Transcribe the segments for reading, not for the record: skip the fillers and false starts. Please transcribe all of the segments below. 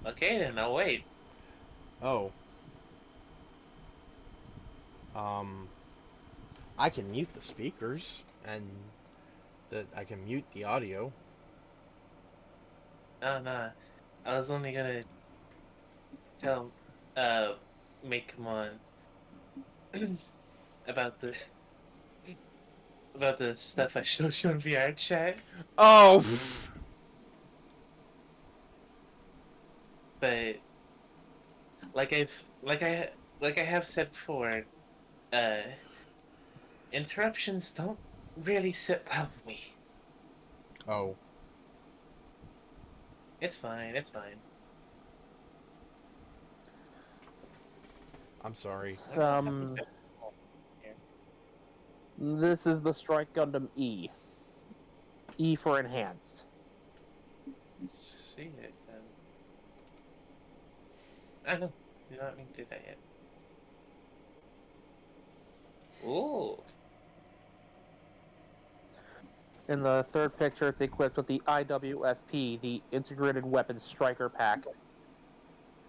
Okay, then I'll wait. Oh, um, I can mute the speakers and I can mute the audio. Oh, no. I was only gonna tell, uh, make come on about the stuff I showed you in VR chat, Oh, but like I have said before, uh, interruptions don't really sit well with me. oh, It's fine. It's fine. I'm sorry. I don't know what happened Um, to here. this is the Strike Gundam E. E for enhanced. Let's see it. I know. You don't mean to do that yet. Ooh. In the third picture, it's equipped with the IWSP, the Integrated Weapons Striker Pack.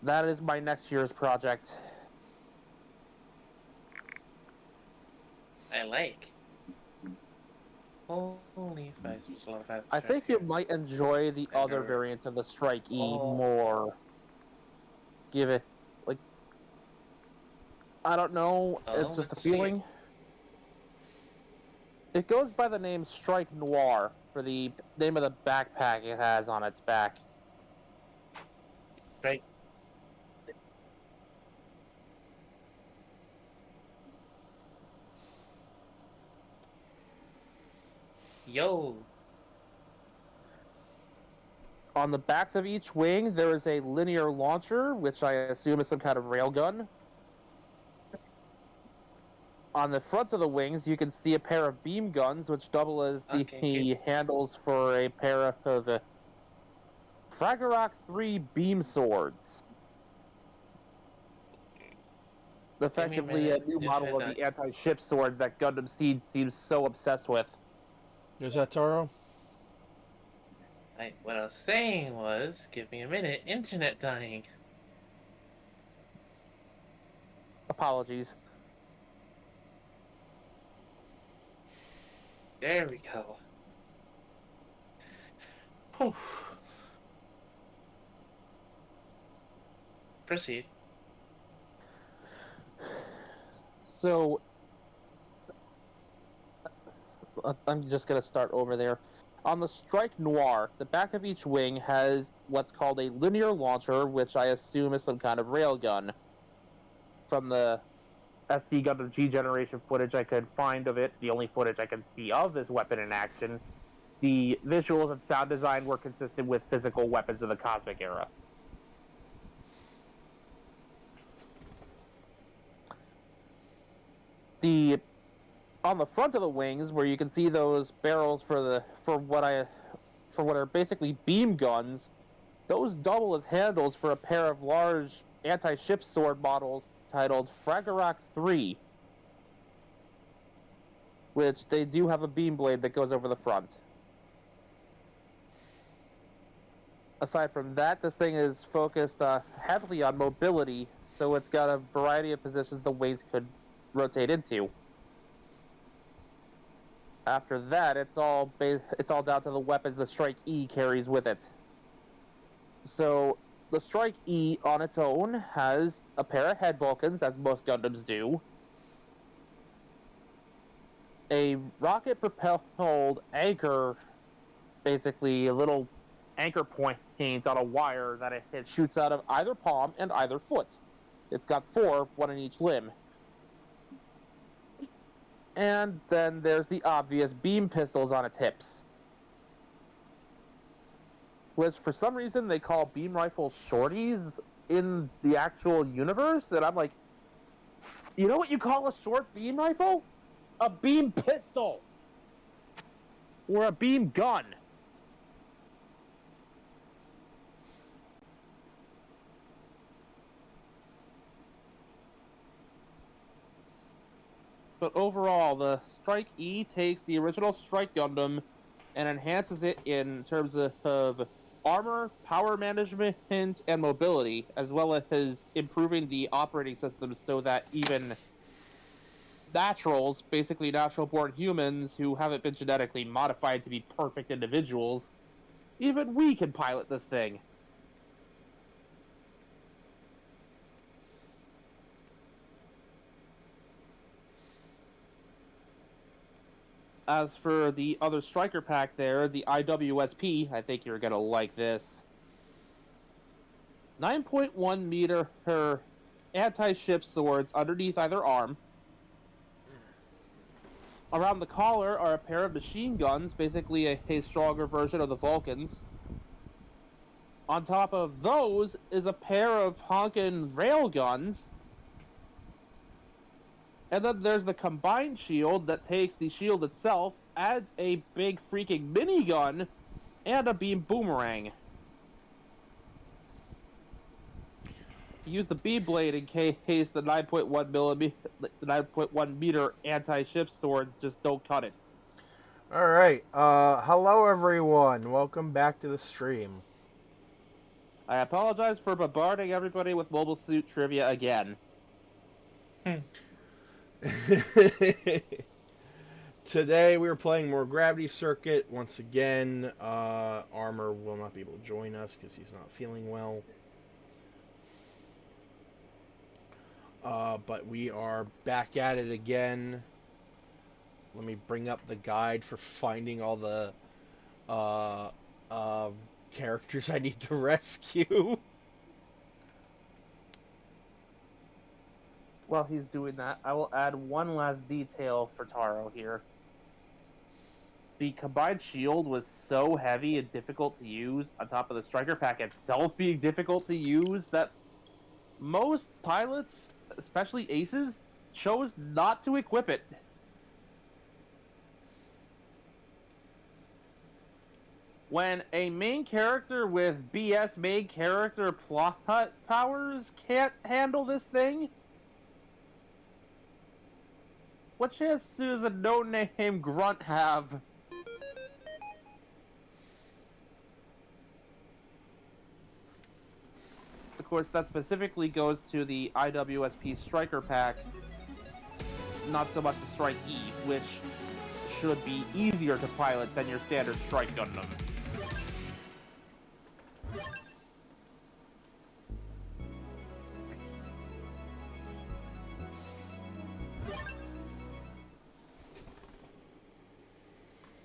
That is my next year's project. I like. Holy five was a lot of five I think you here. might enjoy the other Under. variant of the Strike E Oh. more. Give it, like, I don't know, Oh, it's just a let's see it. feeling. It goes by the name Strike Noir for the name of the backpack it has on its back. Right. Yo. On the backs of each wing, there is a linear launcher, which I assume is some kind of railgun. On the front of the wings, you can see a pair of beam guns, which double as the Okay, good. handles for a pair of Fragorok 3 beam swords. Give me a Effectively, a minute. new model Internet of dying. the anti-ship sword that Gundam Seed seems so obsessed with. Is that Taro? What I was saying was, give me a minute. Internet dying. Apologies. There we go. Whew. Proceed. So, I'm just going to start over there. On the Strike Noir, the back of each wing has what's called a linear launcher, which I assume is some kind of railgun. From the SD Gundam G generation footage I could find of it, the only footage I can see of this weapon in action, the visuals and sound design were consistent with physical weapons of the Cosmic era. The On the front of the wings, where you can see those barrels for what are basically beam guns, those double as handles for a pair of large anti-ship sword models titled Fragorok 3, which they do have a beam blade that goes over the front. Aside from that, this thing is focused heavily on mobility, so it's got a variety of positions the wings could rotate into. After that, it's all down to the weapons the Strike E carries with it. So the Strike E on its own has a pair of head Vulcans, as most Gundams do, a rocket propelled anchor, basically a little anchor point on a wire that it shoots out of either palm and either foot. It's got four, one in each limb. And then there's the obvious beam pistols on its hips, which for some reason they call beam rifles shorties in the actual universe. And I'm like, you know what you call a short beam rifle? A beam pistol or a beam gun. But overall, the Strike E takes the original Strike Gundam and enhances it in terms of armor, power management, and mobility, as well as improving the operating systems so that even naturals, basically natural-born humans who haven't been genetically modified to be perfect individuals, even we can pilot this thing. As for the other striker pack there, the IWSP, I think you're going to like this. 9.1 meter anti-ship swords underneath either arm. Around the collar are a pair of machine guns, basically a stronger version of the Vulcans. On top of those is a pair of honkin' rail guns. And then there's the combined shield that takes the shield itself, adds a big freaking minigun, and a beam boomerang. To use the B-blade in case the 9.1 meter anti-ship swords just don't cut it. Alright, hello everyone. Welcome back to the stream. I apologize for bombarding everybody with Mobile Suit trivia again. Today we are playing more Gravity Circuit. Once again, Armor will not be able to join us because he's not feeling well. But we are back at it again. Let me bring up the guide for finding all the characters I need to rescue. While he's doing that, I will add one last detail for Taro here. The combined shield was so heavy and difficult to use, on top of the striker pack itself being difficult to use, that most pilots, especially aces, chose not to equip it. When a main character with BS main character plot powers can't handle this thing, what chance does a no-name grunt have? Of course, that specifically goes to the IWSP Striker Pack, not so much the Strike E, which should be easier to pilot than your standard Strike Gundam.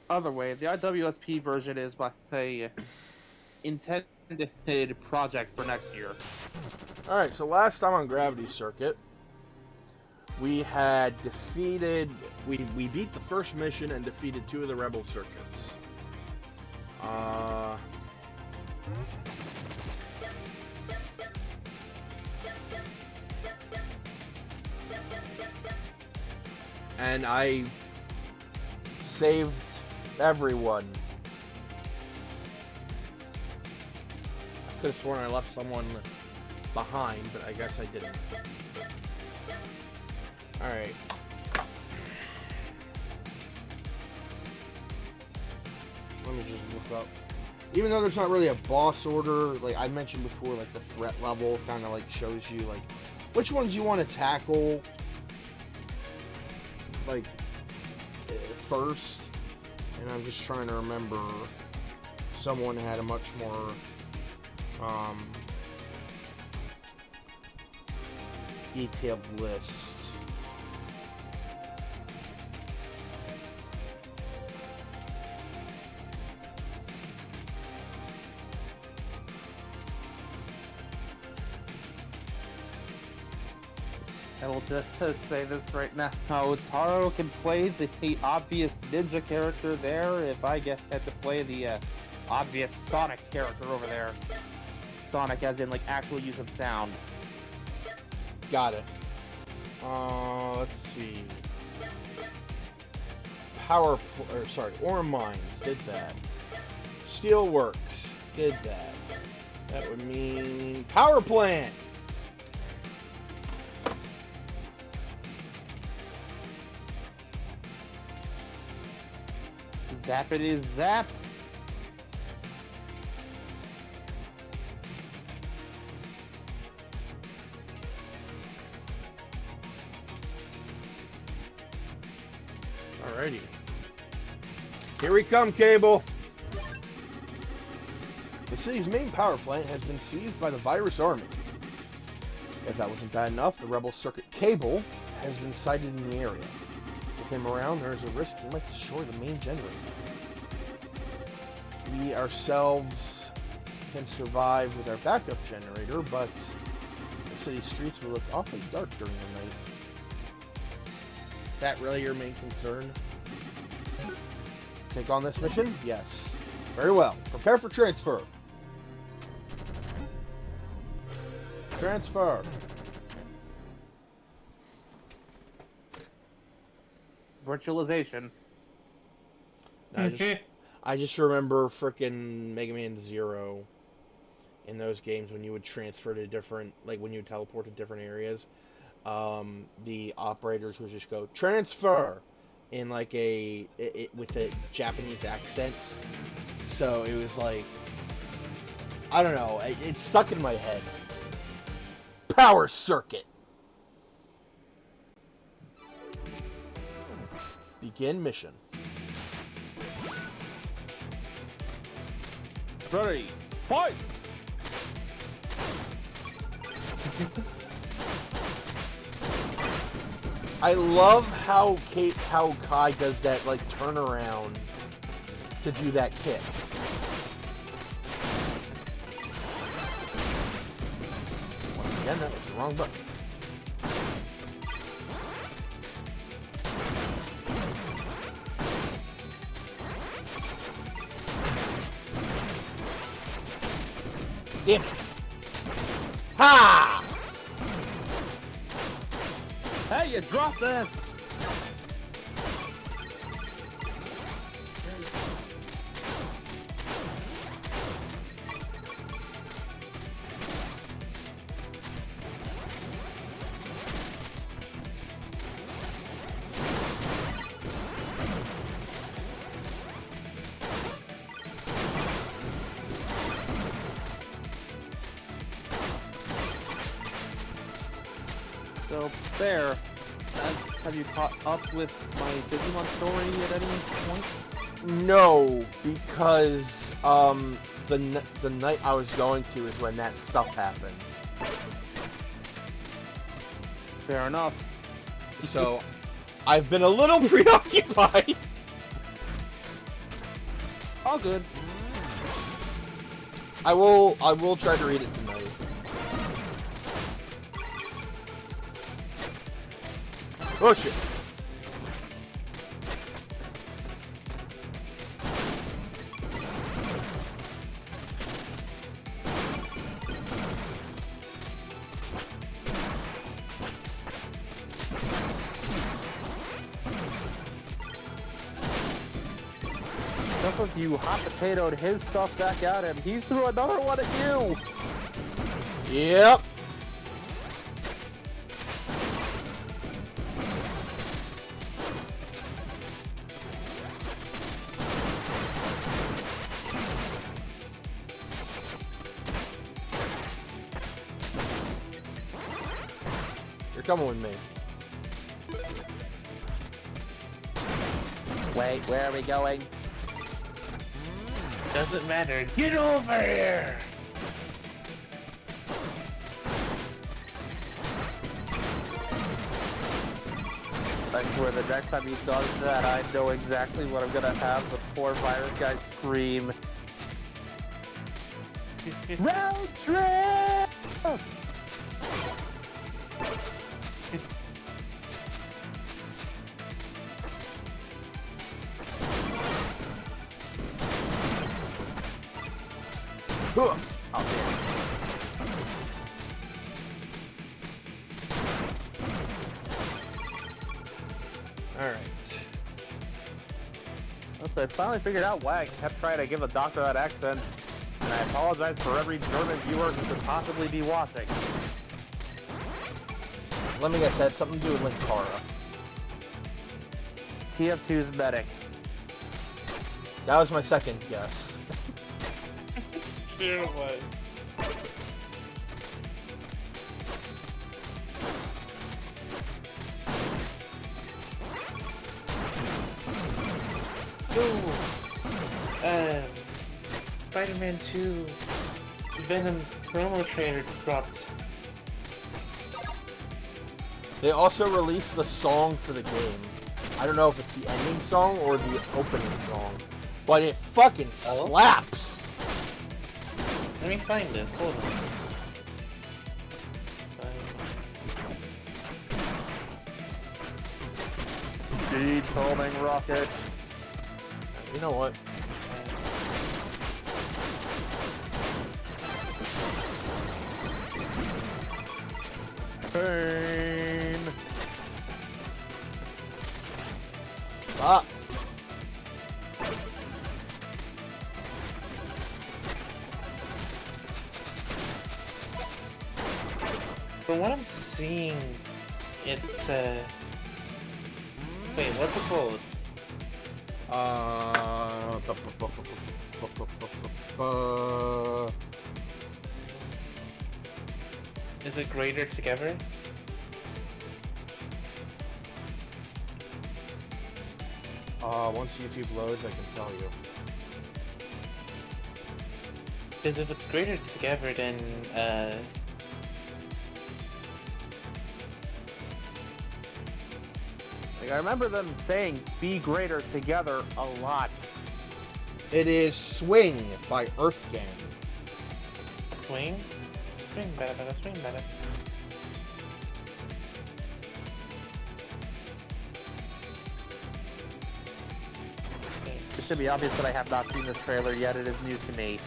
Other way, the IWSP version is my intended project for next year. Alright, so last time on Gravity Circuit, we had defeated... We beat the first mission and defeated 2 of the Rebel circuits. And I saved everyone. I could have sworn I left someone behind, but I guess I didn't. Alright. Let me just look up. Even though there's not really a boss order, like I mentioned before, like the threat level kind of like shows you like which ones you want to tackle like first. And I'm just trying to remember, someone had a much more detailed list. I will just say this right now. Taro can play the obvious ninja character there if I get to play the obvious Sonic character over there. Sonic as in like actual use of sound. Got it. Let's see. Ore Mines did that. Steelworks did that. That would mean Power Plant. Zappity zap. Alrighty. Here we come, Cable. The city's main power plant has been seized by the Virus Army. If that wasn't bad enough, the rebel Circuit Cable has been sighted in the area. With him around, there is a risk he might destroy the main generator. We ourselves can survive with our backup generator, but the city streets will look awfully dark during the night. That really your main concern? Take on this mission? Yes. Very well. Prepare for transfer. Transfer. Virtualization. I just remember frickin' Mega Man Zero in those games when you would transfer to different, like when you would teleport to different areas. The operators would just go transfer in like with a Japanese accent. So it was like, I don't know, it's stuck in my head. Power circuit. Begin mission. Ready, fight! I love how Kai does that like turnaround to do that kick. Once again, that was the wrong button. Damn it. Ha! Hey, you dropped this! So, there. Have you caught up with my Digimon story at any point? No, because the night I was going to is when that stuff happened. Fair enough. So I've been a little preoccupied. All good. I will try to read it tonight. Oh shit. Just as you hot potatoed his stuff back at him, he threw another one at you! Yep. You're coming with me. Wait, where are we going? Doesn't matter. Get over here! I swear the next time he does that, I know exactly what I'm gonna have the poor virus guy scream. Road trip! Oh, Alright. So I finally figured out why I kept trying to give a doctor that accent, and I apologize for every German viewer who could possibly be watching. let me guess, that had something to do with Linkara. TF2's medic. That was my second guess. Here it was. Yo! Spider-Man 2 Venom promo trailer dropped. They also released the song for the game. I don't know if it's the ending song or the opening song, but it fucking slaps. Let me find this. Hold on. Speed homing rocket. You know what? Pain. Ah. From what I'm seeing, it's wait, what's it called? Is it Greater Together? Once YouTube loads, I can tell you. Because if it's Greater Together, then Like, I remember them saying "be greater together" a lot. It is Swing by Earthgang. Swing? Swing better, swing better. It should be obvious that I have not seen this trailer yet. It is new to me.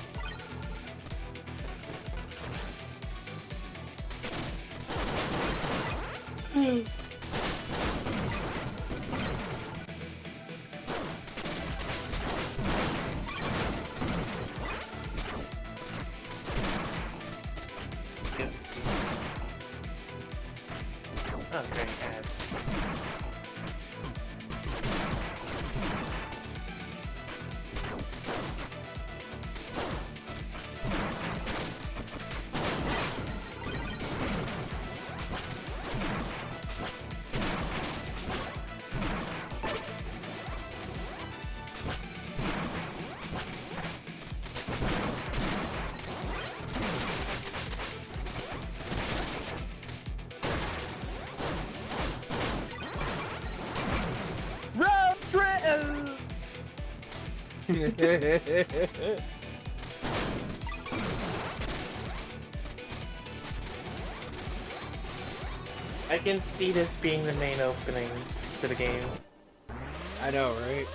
Oh, great ads. Road trip. I can see this being the main opening for the game. I know, right?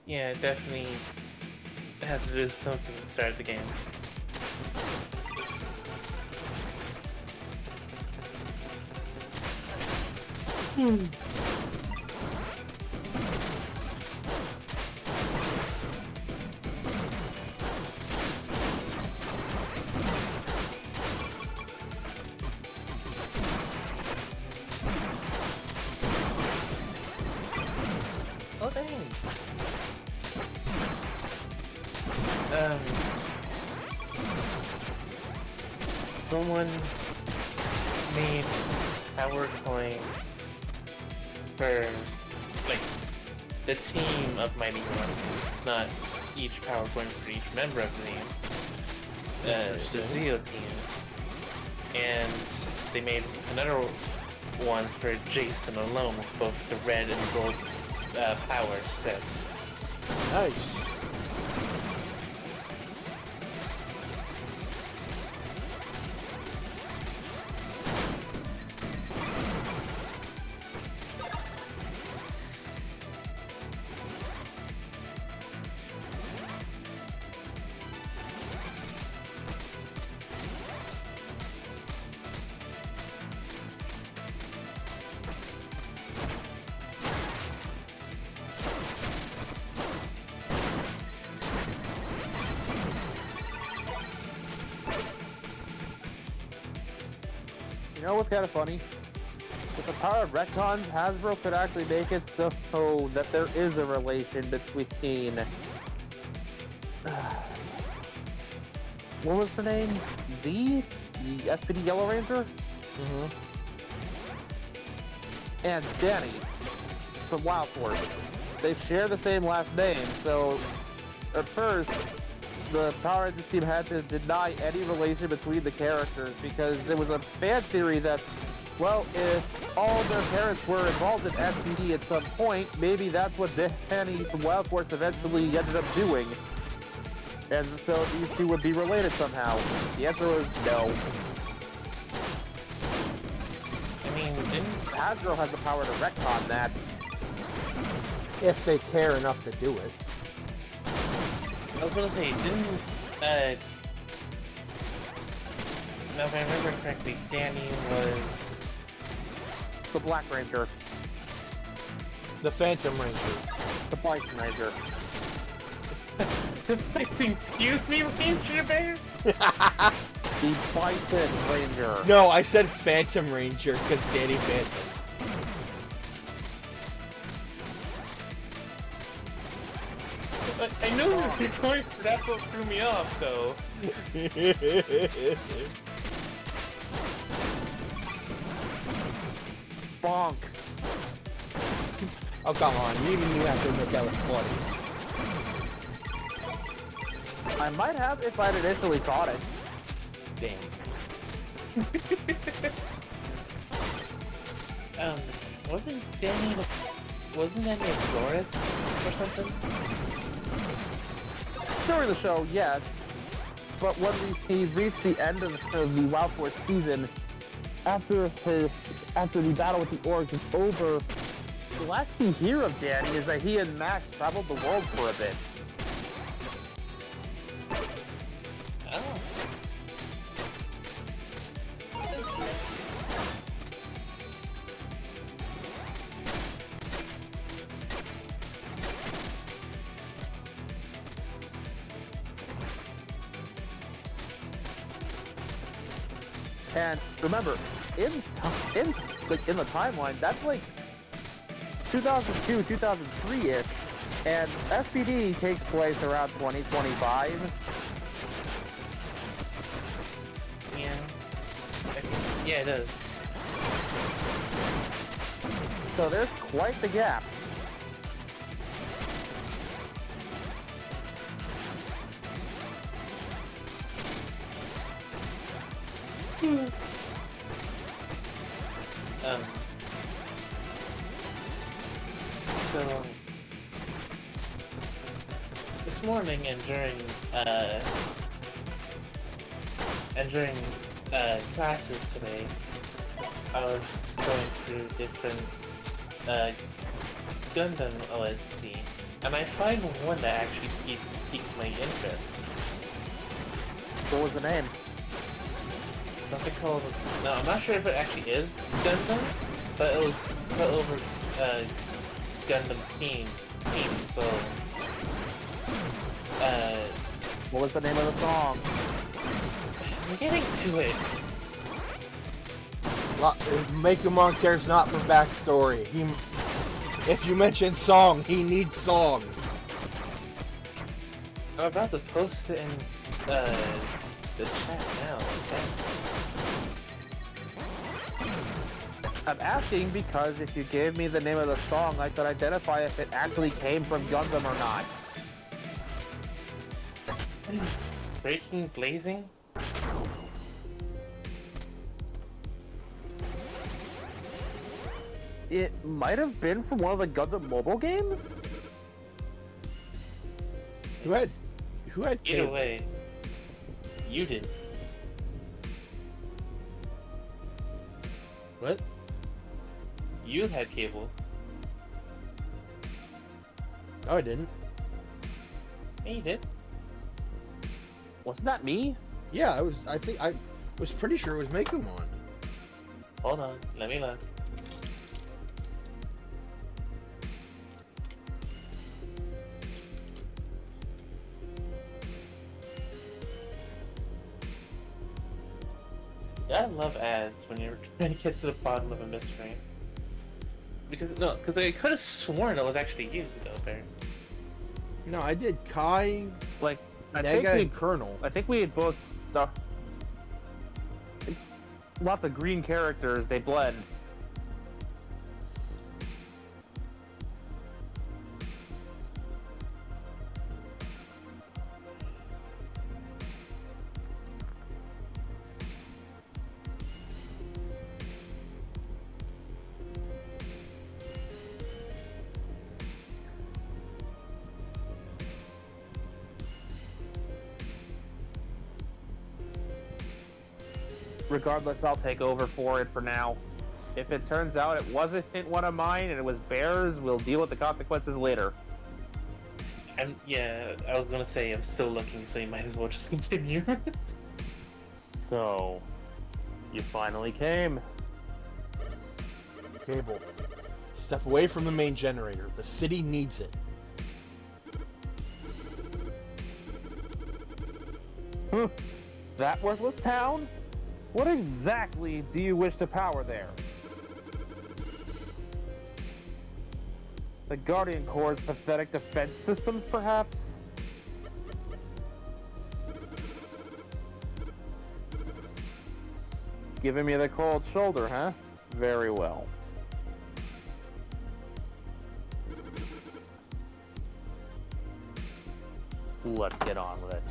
Yeah, it definitely has to do with something to start the game. Oh dang! Someone made power coins for, like, the team of Mighty One, not each power coin for each member of the team. The Zeo team. And they made another one for Jason alone with both the red and gold power sets. Nice. You know what's kind of funny? With the power of retcons, Hasbro could actually make it so that there is a relation between... what was her name? Z? the SPD Yellow Ranger, Mm-hmm. and Danny from Wild Force. They share the same last name, so at first, the Power Rangers team had to deny any relation between the characters because there was a fan theory that, well, if all their parents were involved in SPD at some point, maybe that's what Danny from Wild Force eventually ended up doing. And so these two would be related somehow. The answer was no. I mean, didn't Hasbro has the power to retcon that. If they care enough to do it. I was gonna say, didn't now if I remember correctly, Danny was The Black Ranger. The Phantom Ranger. The Bison Ranger. excuse me, Ranger Bear? The Bison Ranger. No, I said Phantom Ranger because Danny Phantom. I knew you were going for that's what threw me off, though. Bonk. Oh, come on. You even knew after that that was funny. I might have if I'd initially caught it. Damn. Wasn't Danny a Doris or something? During the show, yes. But when he reached the end of the Wild Force season, after the battle with the Orcs is over, the last we hear of Danny is that he and Max traveled the world for a bit. Oh. And remember, in the timeline, that's like 2002, 2003-ish, and SPD takes place around 2025. Yeah. Yeah, it does. So there's quite the gap. So this morning and during classes today, I was going through different Gundam OST, and I find one that actually piques my interest. What was the name? Something called, no, I'm not sure if it actually is Gundam, but it was put over Gundam scene, so What was the name of the song? I'm getting to it. Megamon cares not for backstory. If you mention song, he needs song. I'm about to post it in the chat now. Okay? I'm asking because if you gave me the name of the song, I could identify if it actually came from Gundam or not. Breaking Blazing? It might have been from one of the Gundam mobile games? Who had Either cable? way, you did. What? You had cable. No, I didn't. Yeah, you did. Wasn't that me? Yeah, I was pretty sure it was Megamon. Hold on, let me look. I love ads when you're trying to get to the bottom of a mystery. Because I could have sworn it was actually you, though, Bear. No, I did Kai, Like, Nega, and Colonel. I think we had both stuff. lots of green characters, they blend. Regardless, I'll take over for it for now. If it turns out it wasn't one of mine and it was Bear's, we'll deal with the consequences later. And yeah, I was gonna say I'm still looking, so you might as well just continue. So, you finally came. Cable, step away from the main generator. The city needs it. That worthless town? What exactly do you wish to power there? The Guardian Corps' pathetic defense systems, perhaps? Giving me the cold shoulder, huh? Very well. Let's get on with it.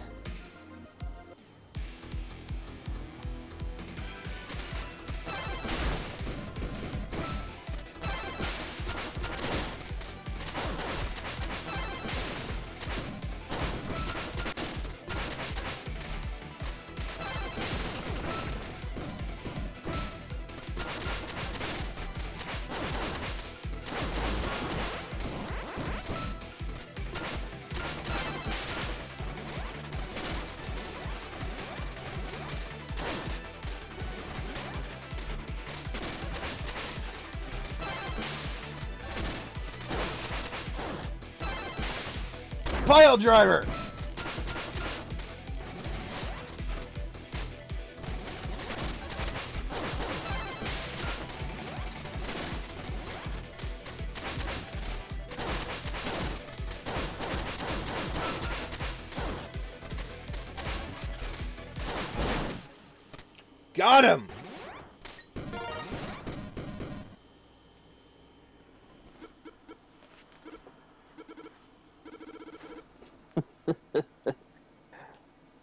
Pile driver! Got him!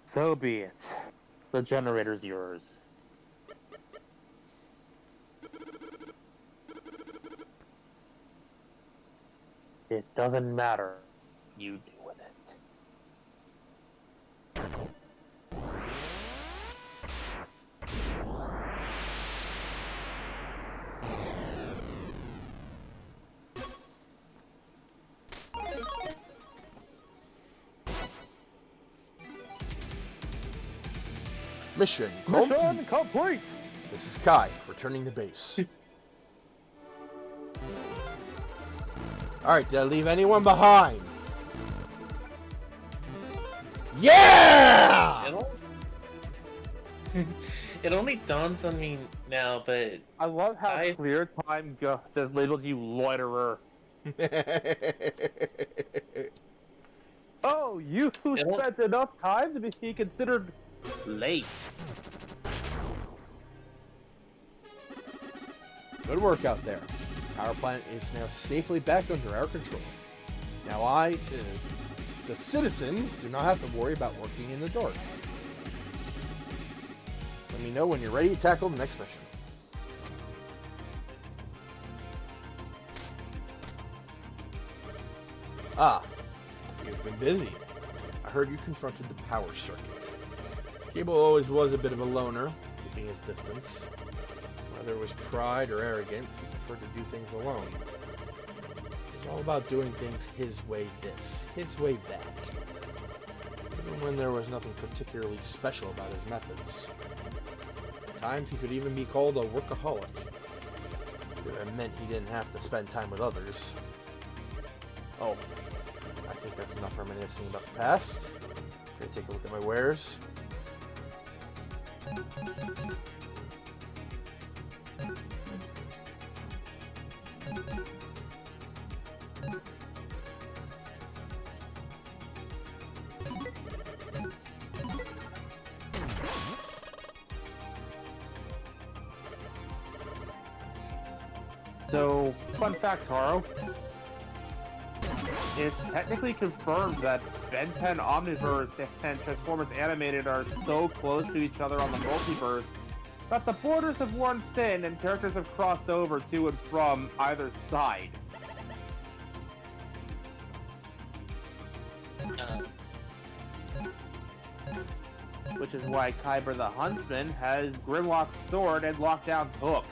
So be it. The generator's yours. It doesn't matter. You do with it. Mission Mission complete! This is Kai, returning to base. Alright, did I leave anyone behind? Yeah! It only dawns on me now, but I love how clear time says labeled you loiterer. Oh, you spent enough time to be considered late. Good work out there. Power plant is now safely back under our control. Now the citizens, do not have to worry about working in the dark. Let me know when you're ready to tackle the next mission. Ah, you've been busy. I heard you confronted the power circuit. Cable always was a bit of a loner, keeping his distance. Whether it was pride or arrogance, he preferred to do things alone. It was all about doing things his way this, his way that. Even when there was nothing particularly special about his methods. At times he could even be called a workaholic. It meant he didn't have to spend time with others. Oh, I think that's enough reminiscing about the past. Gonna take a look at my wares. So, fun fact, Taro. It's technically confirmed that Ben 10 Omniverse and Transformers Animated are so close to each other on the multiverse that the borders have worn thin and characters have crossed over to and from either side. Which is why Kyber the Huntsman has Grimlock's sword and Lockdown's hook.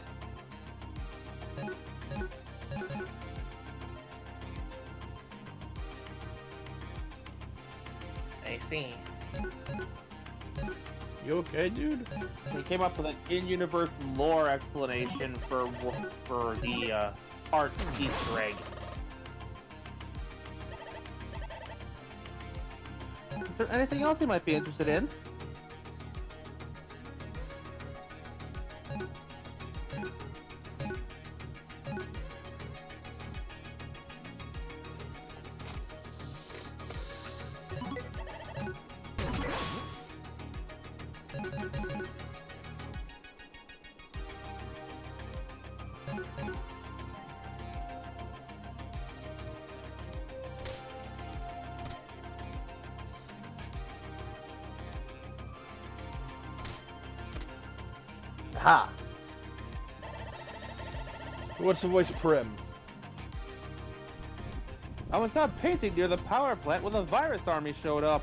I see. You okay, dude? He came up with an in-universe lore explanation for the art Easter egg. Is there anything else you might be interested in? Ha! What's the voice of Prim? I was out painting near the power plant when the virus army showed up.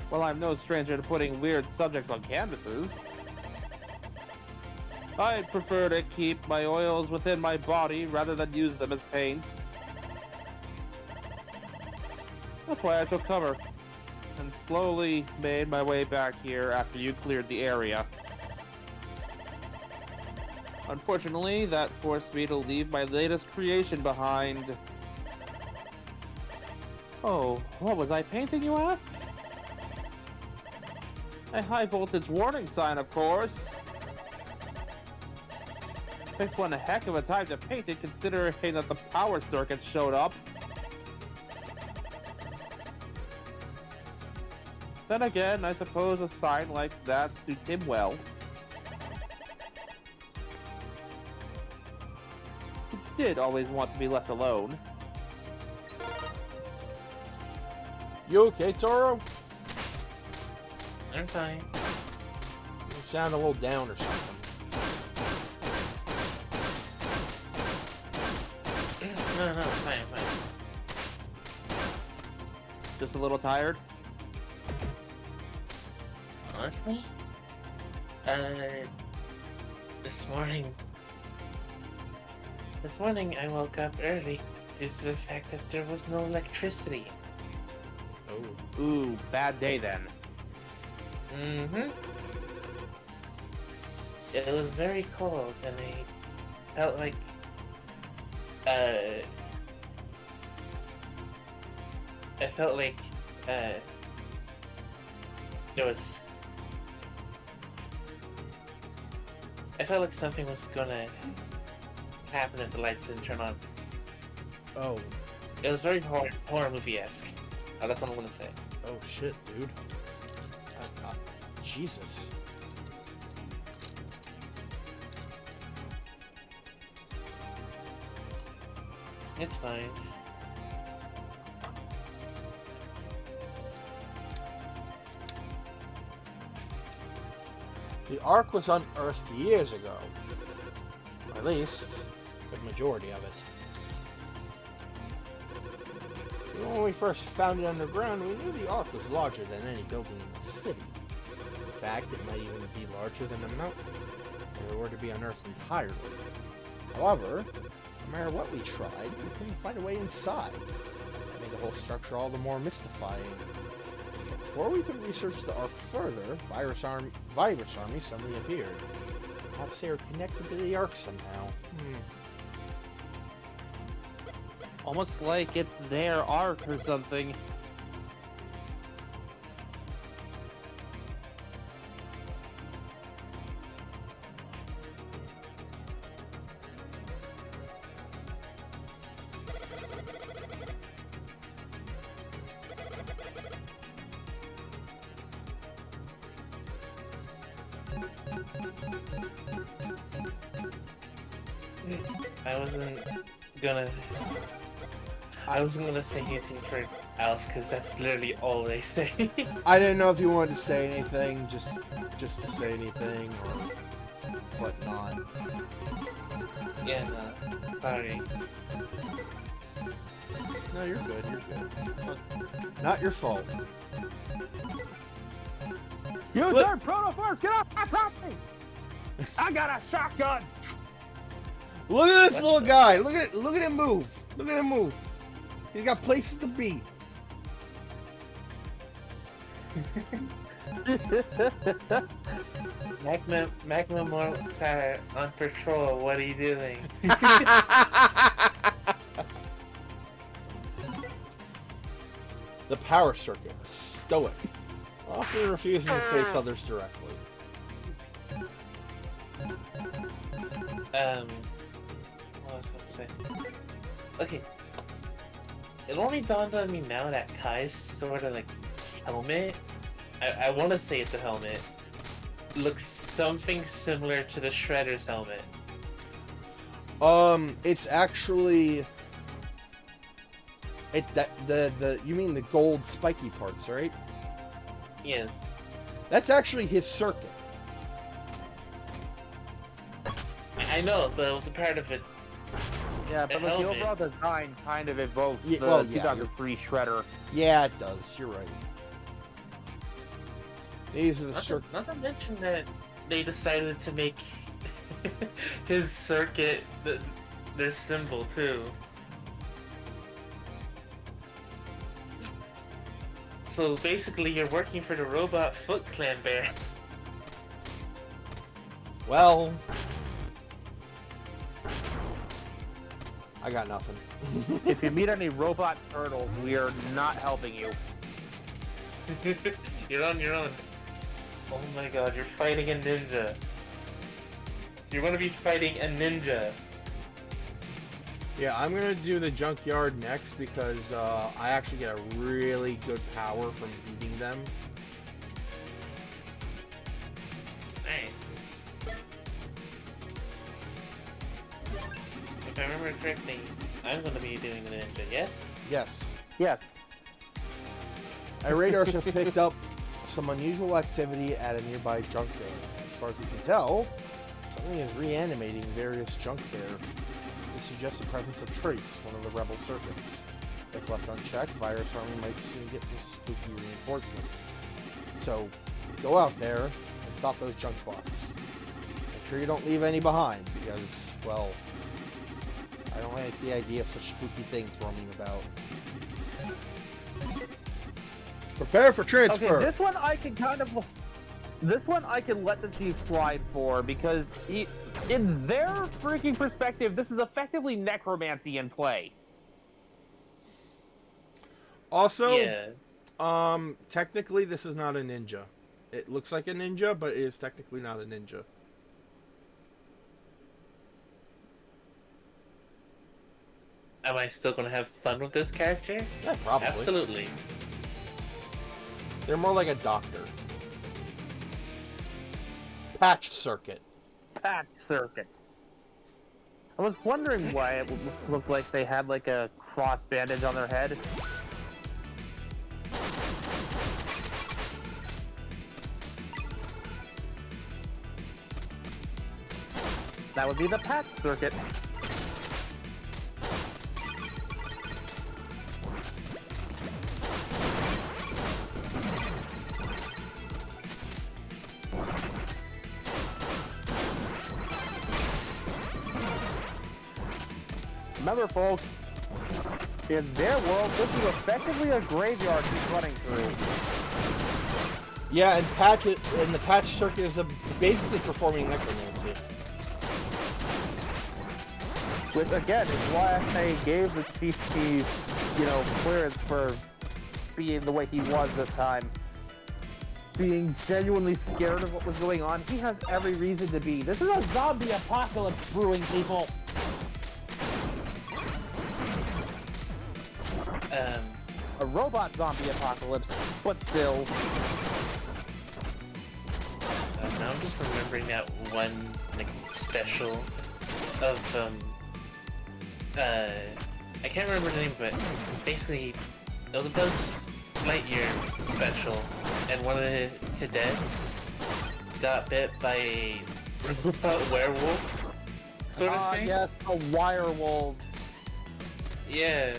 Well, I'm no stranger to putting weird subjects on canvases. I'd prefer to keep my oils within my body rather than use them as paint. That's why I took cover and slowly made my way back here after you cleared the area. Unfortunately, that forced me to leave my latest creation behind. Oh, what was I painting, you ask? A high voltage warning sign, of course. Picked one heck of a time to paint it, considering that the power circuit showed up. Then again, I suppose a sign like that suits him well. He did always want to be left alone. You okay, Toro? I'm fine. You sound a little down or something. No, I'm fine, I'm fine. Just a little tired? Honestly? This morning I woke up early due to the fact that there was no electricity. Oh. Ooh, bad day then. Mm-hmm. It was very cold and I felt like, I felt like something was gonna happen if the lights didn't turn on. Oh. It was very horror movie-esque. That's what I'm gonna say. Oh shit, dude. Jesus. It's fine. The Ark was unearthed years ago. Or at least, the majority of it. When we first found it underground, we knew the Ark was larger than any building in the city. In fact, it might even be larger than a mountain, if it were to be unearthed entirely. However, no matter what we tried, we couldn't find a way inside. It made the whole structure all the more mystifying. Before we could research the Ark further, Virus Army suddenly appeared. Perhaps they are connected to the Ark somehow. Almost like it's their arc or something. I wasn't gonna. I wasn't gonna say anything for Alf because that's literally all they say. I didn't know if you wanted to say anything, just to say anything, or whatnot. Yeah, no, sorry. No, you're good. You're good. Not your fault. You What? third protoforce, get off my property! I got a shotgun! Look at this What little the- guy. Look at him move. Look at him move. He's got places to be. Magma Mortar on patrol. What are you doing? The power circuit. Stoic. Often refusing to face others directly. What was I gonna say? Okay. It only dawned on me now that Kai's sort of like helmet. I want to say it's a helmet. Looks something similar to the Shredder's helmet. It's actually you mean the gold spiky parts, right? Yes. That's actually his circuit. I know, but it was a part of it. Yeah, but The like, the helmet. overall design kind of evokes Yeah, the well, yeah, 2003 Shredder. Yeah, it does. You're right. These are the circuit. Not to mention that they decided to make his circuit their symbol too. So basically, you're working for the Robot Foot Clan Bear. Well, I got nothing. If you meet any robot turtles, we are not helping you. You're on your own. Oh my god, you're fighting a ninja. You're gonna be fighting a ninja. Yeah, I'm gonna do the junkyard next because I actually get a really good power from beating them. Hey. If I remember correctly, I'm gonna be doing the ninja, yes? Yes. Yes. Our radars have picked up some unusual activity at a nearby junk fair. As far as we can tell, something is reanimating various junk there. This suggests the presence of Trace, one of the rebel circuits. If left unchecked, Virus Army might soon get some spooky reinforcements. So, go out there and stop those junk bots. Make sure you don't leave any behind, because, well, I don't like the idea of such spooky things roaming about. Prepare for transfer! Okay, this one I can kind of... This one I can let the Chief slide for, because in their freaking perspective, this is effectively necromancy in play. Also, Yeah. technically this is not a ninja. It looks like a ninja, but it is technically not a ninja. Am I still gonna have fun with this character? Yeah, probably. Absolutely. They're more like a doctor. Patch circuit. Patch circuit. I was wondering why it looked like they had like a cross bandage on their head. That would be the patch circuit. Remember, folks, in their world, this is effectively a graveyard he's running through. Yeah, and the patch circuit is basically performing necromancy. Which, again, is why I gave the Chief Chief, clearance for being the way he was this time. Being genuinely scared of what was going on. He has every reason to be. This is a zombie apocalypse brewing, people! A robot zombie apocalypse, but still. Now I'm just remembering that one like special of I can't remember the name of it. Basically, it was a Buzz Lightyear special, and one of the cadets got bit by a robot werewolf sort of thing. Yes, the wire wolves. Yeah.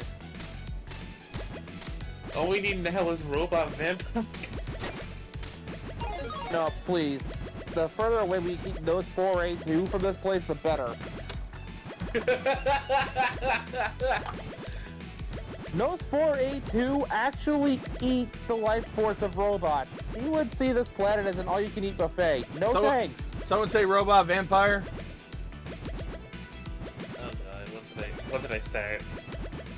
All we need now is robot vampires. No, please. The further away we keep those 4A2 from this place, the better. Nose 4A2 actually eats the life force of robots. He would see this planet as an all-you-can-eat buffet. No thanks. Someone say robot vampire. Oh god, what did I start?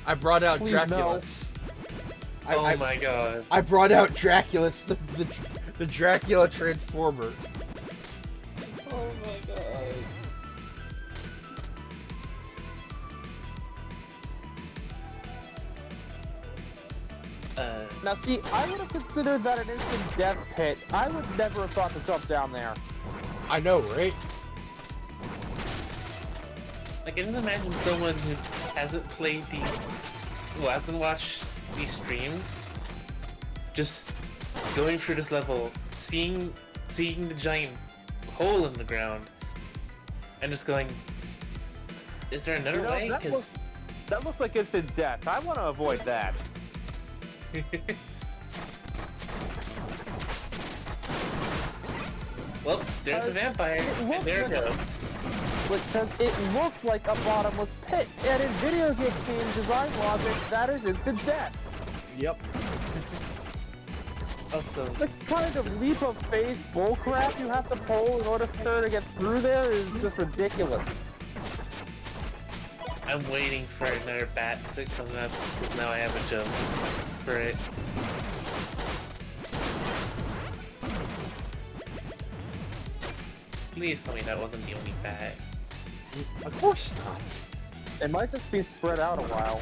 I brought out Please, Draculus. Oh my god. I brought out Draculus, the Dracula Transformer. Oh my god. Now see, I would have considered that an instant death pit. I would never have thought to jump down there. I know, right? I can imagine someone who hasn't played these, who hasn't watched these streams, just going through this level, seeing the giant hole in the ground, and just going, is there another way? That looks like instant death. I want to avoid that. Well, there's a vampire, and there it goes. Because it looks like a bottomless pit, and in video game design logic, that is instant death. Yep. Also, The kind of leap of faith bullcrap you have to pull in order for her to get through there is just ridiculous. I'm waiting for another bat to come up, because now I have a jump for it. Please tell me that wasn't the only bat. Of course not. It might just be spread out a while.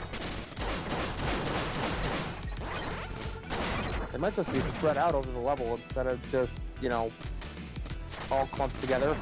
It might just be spread out over the level instead of just, you know, all clumped together.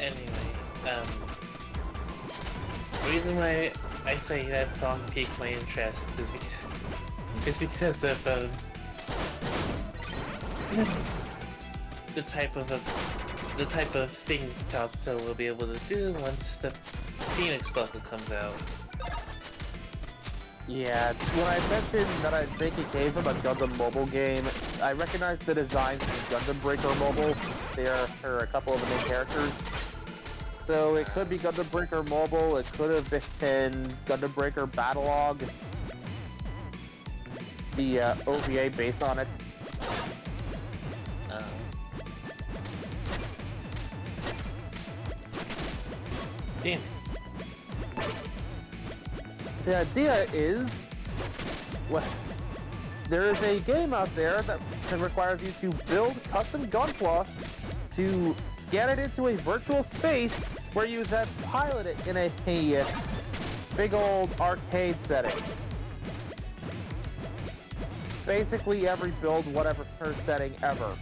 Anyway, the reason why I say that song piqued my interest is because of the type of things Callisto will be able to do once the Phoenix Buckle comes out. Yeah, when I mentioned that I think it came from a Gundam Mobile game, I recognized the designs from Gundam Breaker Mobile. They are a couple of the main characters. So it could be Gundam Breaker Mobile, it could have been Gundam Breaker Battlelog, the OVA based on it. Damn. The idea is, well, there is a game out there that requires you to build custom Gunpla to scan it into a virtual space where you then pilot it in a big old arcade setting. Basically every build, whatever her setting ever.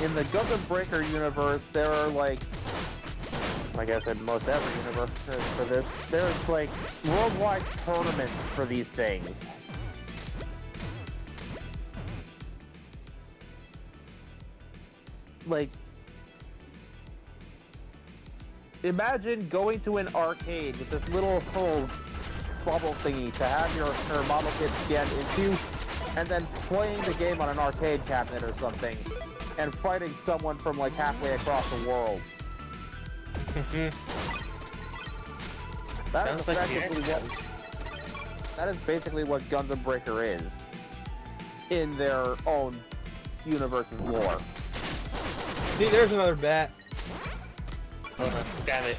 In the Gundam Breaker universe, there are like I said, most every universe for this, there's like worldwide tournaments for these things. Like, imagine going to an arcade with this little bubble thingy to have your model kit scanned into, and then playing the game on an arcade cabinet or something, and fighting someone from like halfway across the world. That is basically what Gundam Breaker is in their own universe's lore. See, there's another bat. Hold on. Damn it.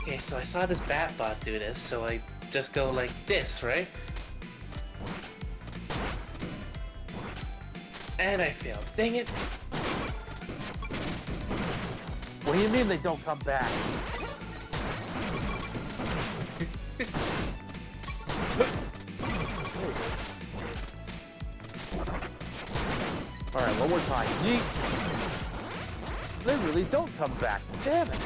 Okay, so I saw this Batbot do this, so I just go like this, right? And I failed. Dang it! What do you mean they don't come back? Alright, one more time. Yeet! They really don't come back. Damn it!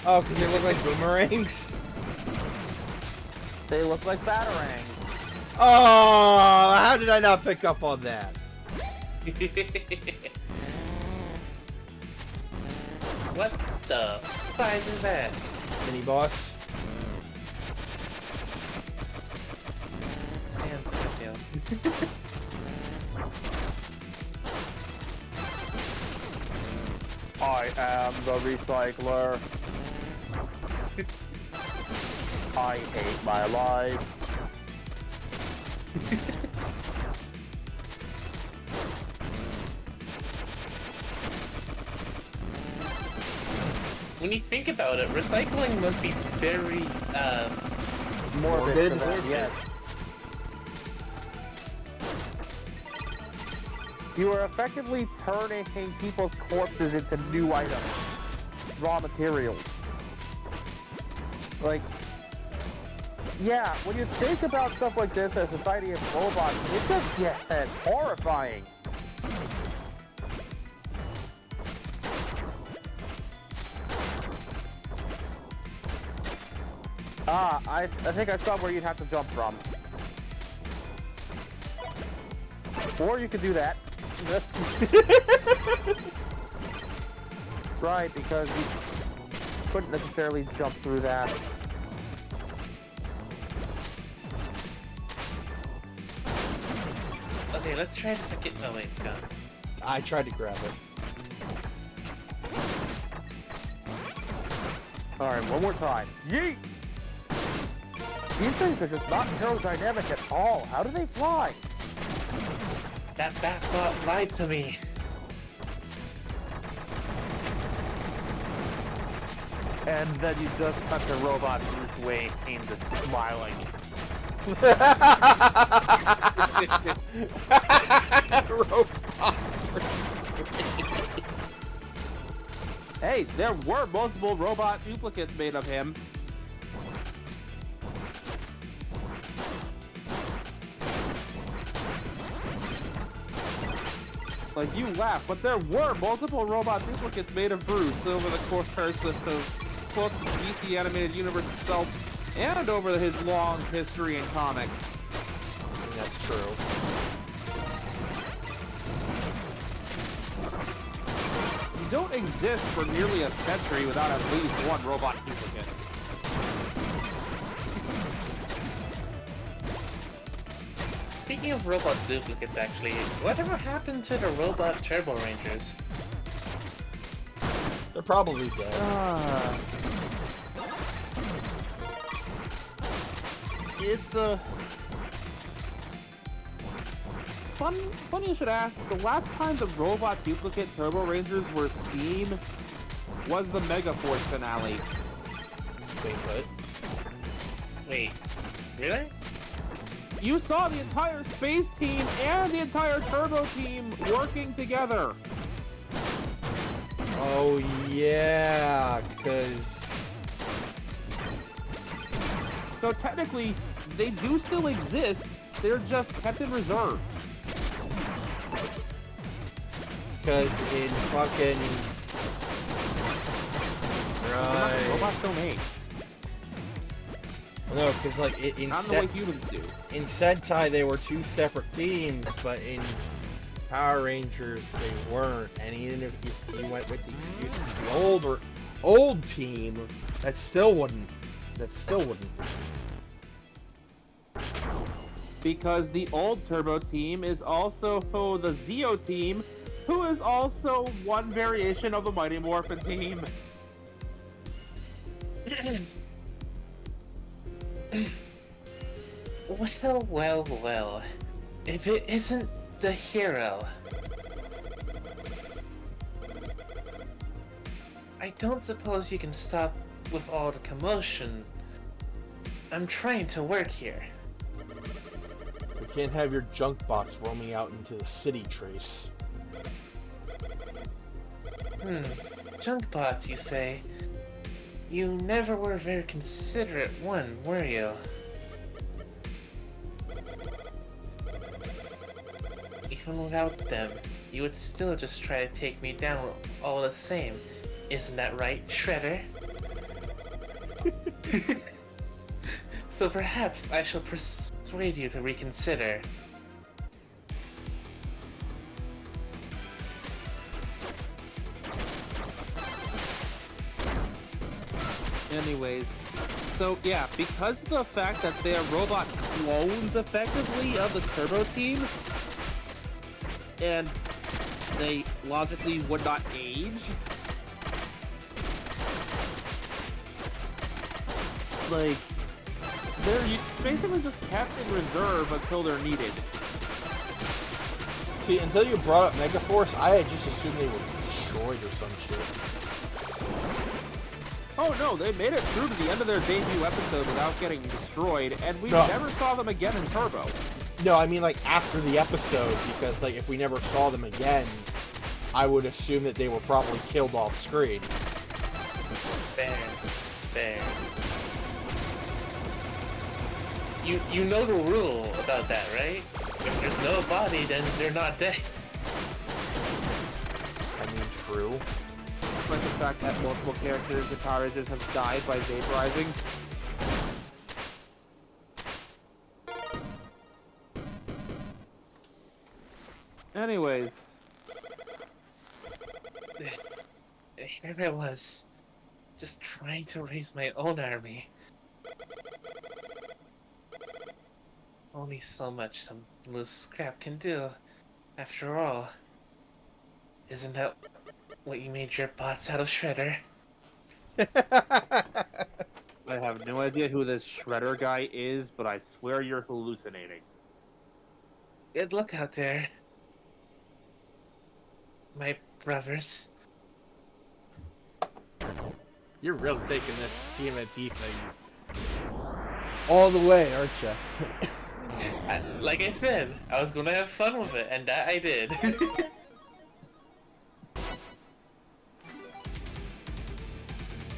Oh, because they look like boomerangs? They look like batarangs. Oh, how did I not pick up on that? What the size is that? Mini boss. Man, such a fail. I am the recycler. I hate my life. When you think about it, recycling must be very, Morbid. Morbid? Yes. You are effectively turning people's corpses into new items. Raw materials. Like, yeah, when you think about stuff like this as a society of robots, it just gets horrifying. I think I saw where you'd have to jump from. Or you could do that. Right, because you couldn't necessarily jump through that. okay, let's try this again. Oh wait, it's gone. I tried to grab it. Alright, one more time. Yeet! These things are just not aerodynamic at all. How do they fly? That Batbot lied to me. And then you just cut the robot whose way came to smiling. Robot. Hey, there were multiple robot duplicates made of him. Like, you laugh, but there were multiple robot duplicates made of Bruce over the course of both the DC animated universe itself and over his long history in comics. That's true. You don't exist for nearly a century without at least one robot duplicate. Speaking of robot duplicates, actually, whatever happened to the robot Turbo Rangers? They're probably dead. It's funny you should ask. The last time the robot duplicate Turbo Rangers were seen was the Megaforce finale. Wait, what? Wait, really? You saw the entire space team and the entire Turbo team working together. Oh yeah, because So technically, they do still exist. They're just kept in reserve. in fucking right. Robots don't age. No, because like in Not in the way humans do. in Sentai they were two separate teams, but in Power Rangers they weren't. And even if you went with the excuse of the old team, that still wouldn't. Because the old Turbo team is also the Zeo team, who is also one variation of the Mighty Morphin team. Well. If it isn't the hero, I don't suppose you can stop with all the commotion, I'm trying to work here. We can't have your junk bots roaming out into the city, Trace. Junk bots, you say? You never were a very considerate one, were you? Even without them, you would still just try to take me down all the same. Isn't that right, Shredder? So perhaps I shall persuade you to reconsider. Anyways, so yeah, because of the fact that they are robot clones effectively of the Turbo team, and they logically would not age, like, they're basically just kept in reserve until they're needed. See, until you brought up Megaforce, I had just assumed they were destroyed or some shit. Oh no, they made it through to the end of their debut episode without getting destroyed, and we never saw them again in Turbo. No, I mean like after the episode, because like if we never saw them again, I would assume that they were probably killed off screen. Fair. You know the rule about that, right? If there's no body, then they're not dead. I mean, true. Like the fact that multiple characters and Power Rangers have died by vaporizing. Anyways. Here I was, just trying to raise my own army. Only so much some loose scrap can do, after all. Isn't that what you made your bots out of, Shredder? I have no idea who this Shredder guy is, but I swear you're hallucinating. Good luck out there, my brothers. You're really taking this TMNT thing all the way, aren't you? Like I said, I was gonna have fun with it, and that I did.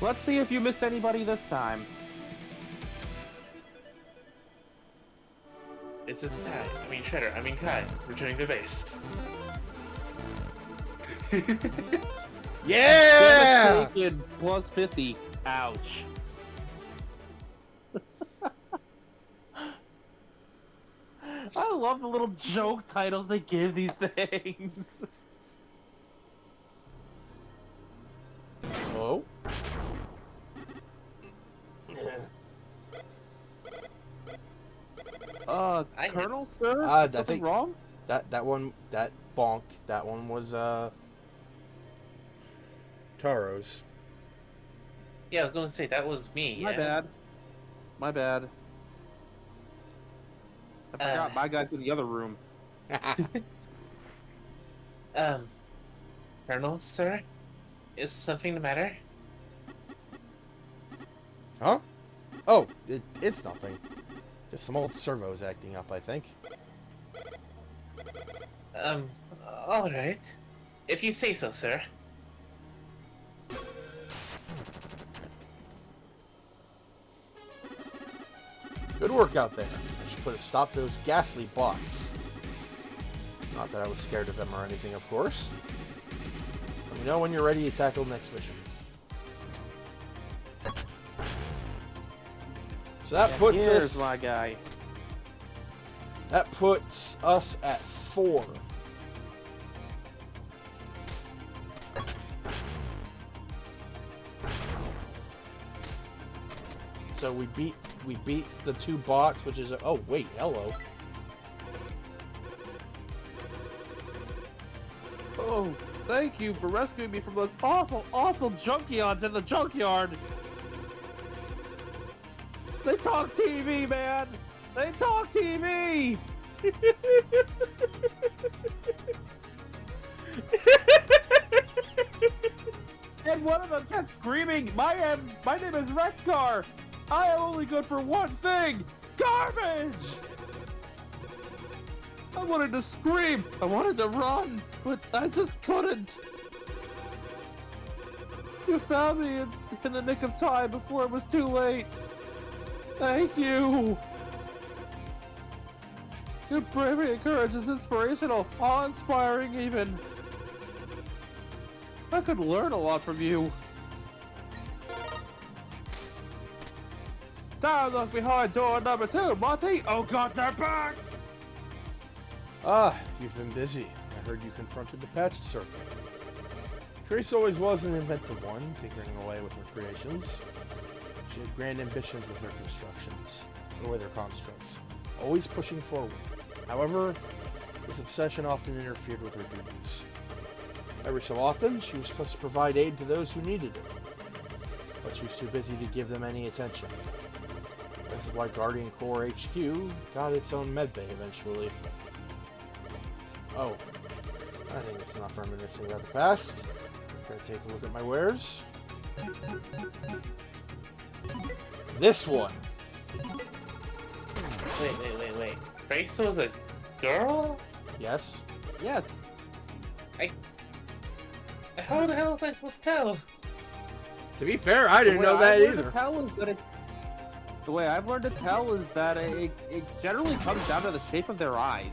Let's see if you missed anybody this time. This is Kai, returning to base. Yeah! Taken plus 50. Ouch. I love the little joke titles they give these things. Oh? Colonel, sir? I Something think wrong? that one was Taro's. Yeah, I was gonna say, that was me. My bad. I forgot my guy's in the other room. Colonel, sir? Is something the matter? Huh? Oh, it's nothing. Just some old servos acting up, I think. Alright. If you say so, sir. Good work out there. I should put a stop to those ghastly bots. Not that I was scared of them or anything, of course. Let me know when you're ready to tackle the next mission. So that puts Here's us. my guy. That puts us at 4. So we beat the 2 bots, which is oh wait, hello. Oh, thank you for rescuing me from those awful junkions in the junkyard. They talk TV, man. They talk TV. And one of them kept screaming, my name is Rekgar! I am only good for one thing! Garbage! I wanted to scream, I wanted to run, but I just couldn't. You found me in the nick of time before it was too late. Thank you! Your bravery and courage is inspirational, awe-inspiring even. I could learn a lot from you. Don't look behind door number 2, Monty! Oh god, they're back! Ah, you've been busy. I heard you confronted the patched circle. Trace always was an inventive one, tinkering away with her creations. She had grand ambitions with her constructions, or with her constructs, always pushing forward. However, this obsession often interfered with her duties. Every so often, she was supposed to provide aid to those who needed it, but she was too busy to give them any attention. This is why Guardian Corps HQ got its own medbay eventually. Oh, I think it's enough reminiscing about the past. Better take a look at my wares. This one! Wait. Trace was a girl? Yes? Yes. How the hell was I supposed to tell? To be fair, I didn't know that either. The way I've learned to tell is that it generally comes down to the shape of their eyes.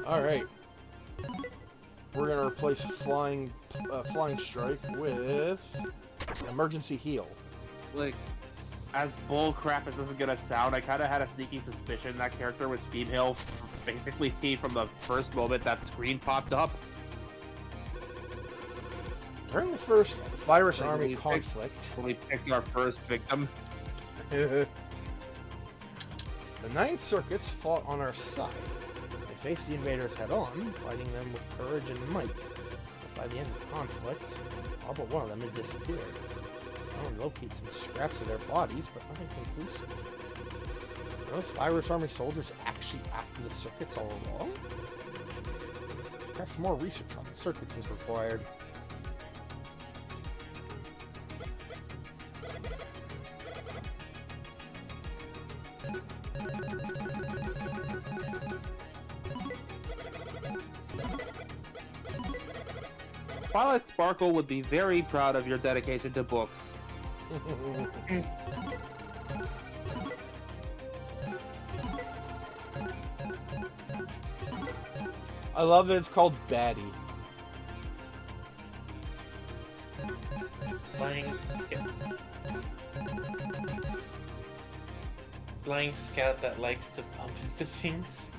Alright. We're gonna replace Flying Strike with Emergency Heal. Like, as bullcrap as this is gonna sound, I kinda had a sneaky suspicion that character was female basically from the first moment that screen popped up. During the first Virus Like Army conflict, When we picked our first victim. the 9 circuits fought on our side. They faced the invaders head-on, fighting them with courage and might. But by the end of the conflict, all but one of them had disappeared. I would locate some scraps of their bodies, but nothing conclusive. Were those Virus Army soldiers actually after the circuits all along? Perhaps more research on the circuits is required. Twilight Sparkle would be very proud of your dedication to books. I love that it's called Baddie. Flying scout that likes to bump into things.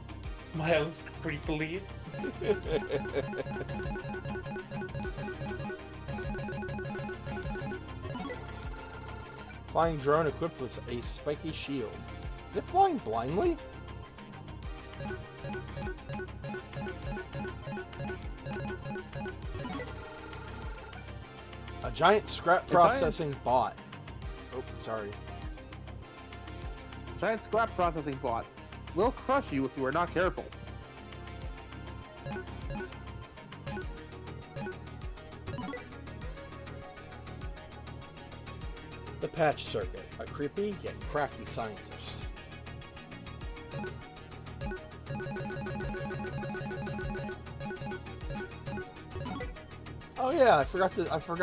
Miles creepily. Flying drone equipped with a spiky shield. Is it flying blindly? A giant scrap processing bot. Oh, sorry. Giant scrap processing bot will crush you if you are not careful. The Patch Circuit, a creepy yet crafty scientist. Oh yeah, I forgot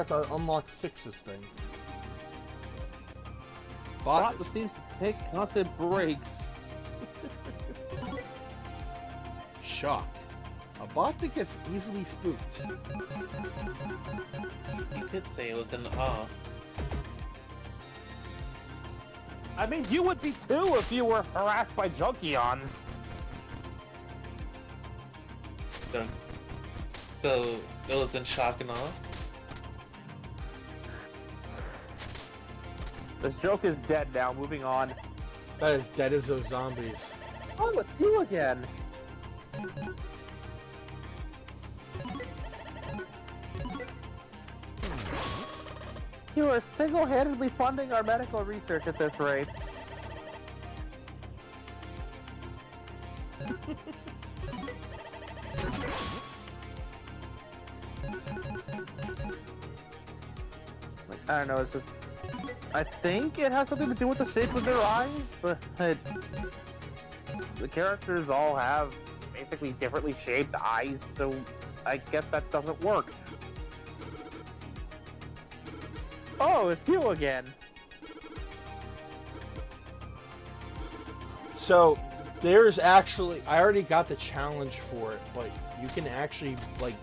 to unlock Fix's thing. Bot that seems to take constant breaks. Shock. A bot that gets easily spooked. You could say it was in awe. I mean, you would be too if you were harassed by Junkions. So it was in shock and awe. This joke is dead now. Moving on. That is dead as those zombies. Oh, it's you again. You are single-handedly funding our medical research at this rate. I don't know, it's just... I think it has something to do with the shape of their eyes, but the characters all have basically differently shaped eyes, so I guess that doesn't work. Oh, it's you again. So, there's actually... I already got the challenge for it, but you can actually, like,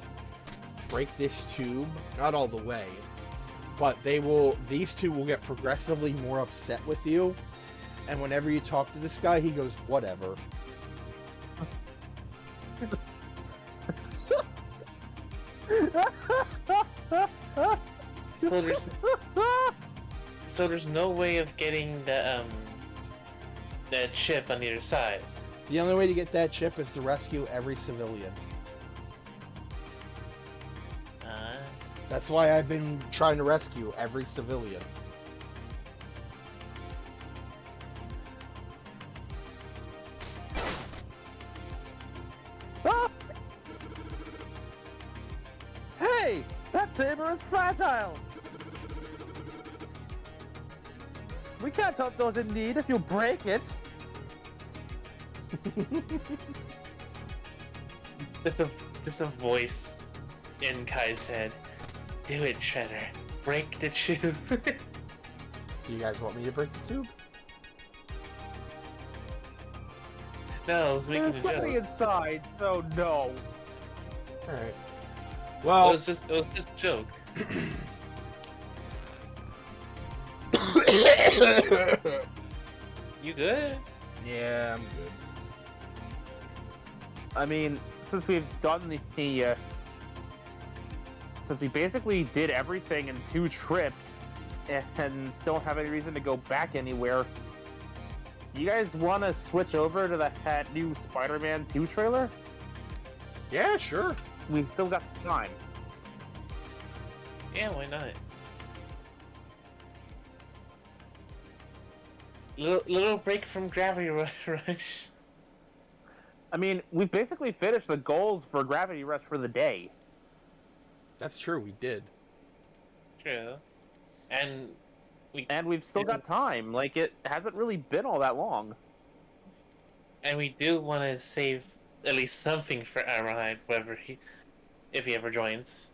break this tube. Not all the way. But these two will get progressively more upset with you. And whenever you talk to this guy, he goes, whatever. So there's no way of getting the chip on the other side. The only way to get that chip is to rescue every civilian. That's why I've been trying to rescue every civilian. Ah! Hey! That saber is fragile! We can't help those in need if you break it! There's a voice in Kai's head. Do it, Shredder. Break the tube. You guys want me to break the tube? No, I was making There's a something joke. inside, so no. Alright. It Well... was just a joke. You good? Yeah, I'm good. I mean, since we've done since we basically did everything in 2 trips and don't have any reason to go back anywhere, do you guys want to switch over to that new Spider-Man 2 trailer? Yeah, sure. We've still got time. Yeah, why not? Little break from Gravity Rush. I mean, we basically finished the goals for Gravity Rush for the day. That's true, we did. True. And we've still got time. Like, it hasn't really been all that long. And we do want to save at least something for Arrowhide, if he ever joins.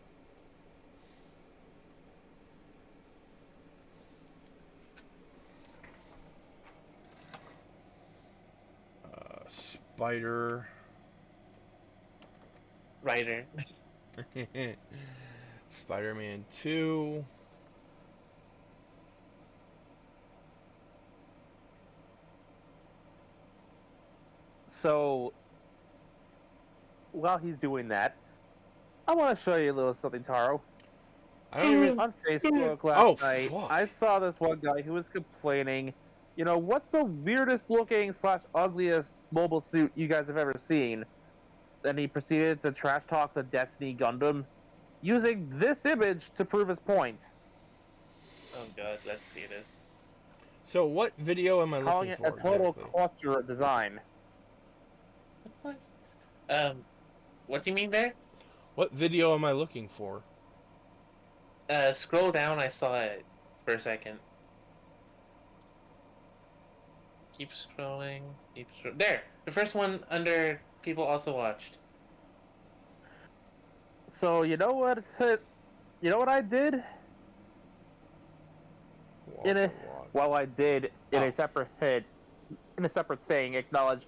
Spider... Ryder. Spider-Man 2... So, while he's doing that, I want to show you a little something, Taro. I don't even... On Facebook last night, fuck. I saw this one guy who was complaining, you know, what's the weirdest looking / ugliest mobile suit you guys have ever seen? Then he proceeded to trash talk the Destiny Gundam, using this image to prove his point. Oh god, let's see this. So what video am I Calling looking it for a total exactly? cluster design. What? What do you mean there? What video am I looking for? Scroll down, I saw it for a second. Keep scrolling, There! The first one under people also watched. So, you know what? You know what I did? I did in a separate thing, acknowledge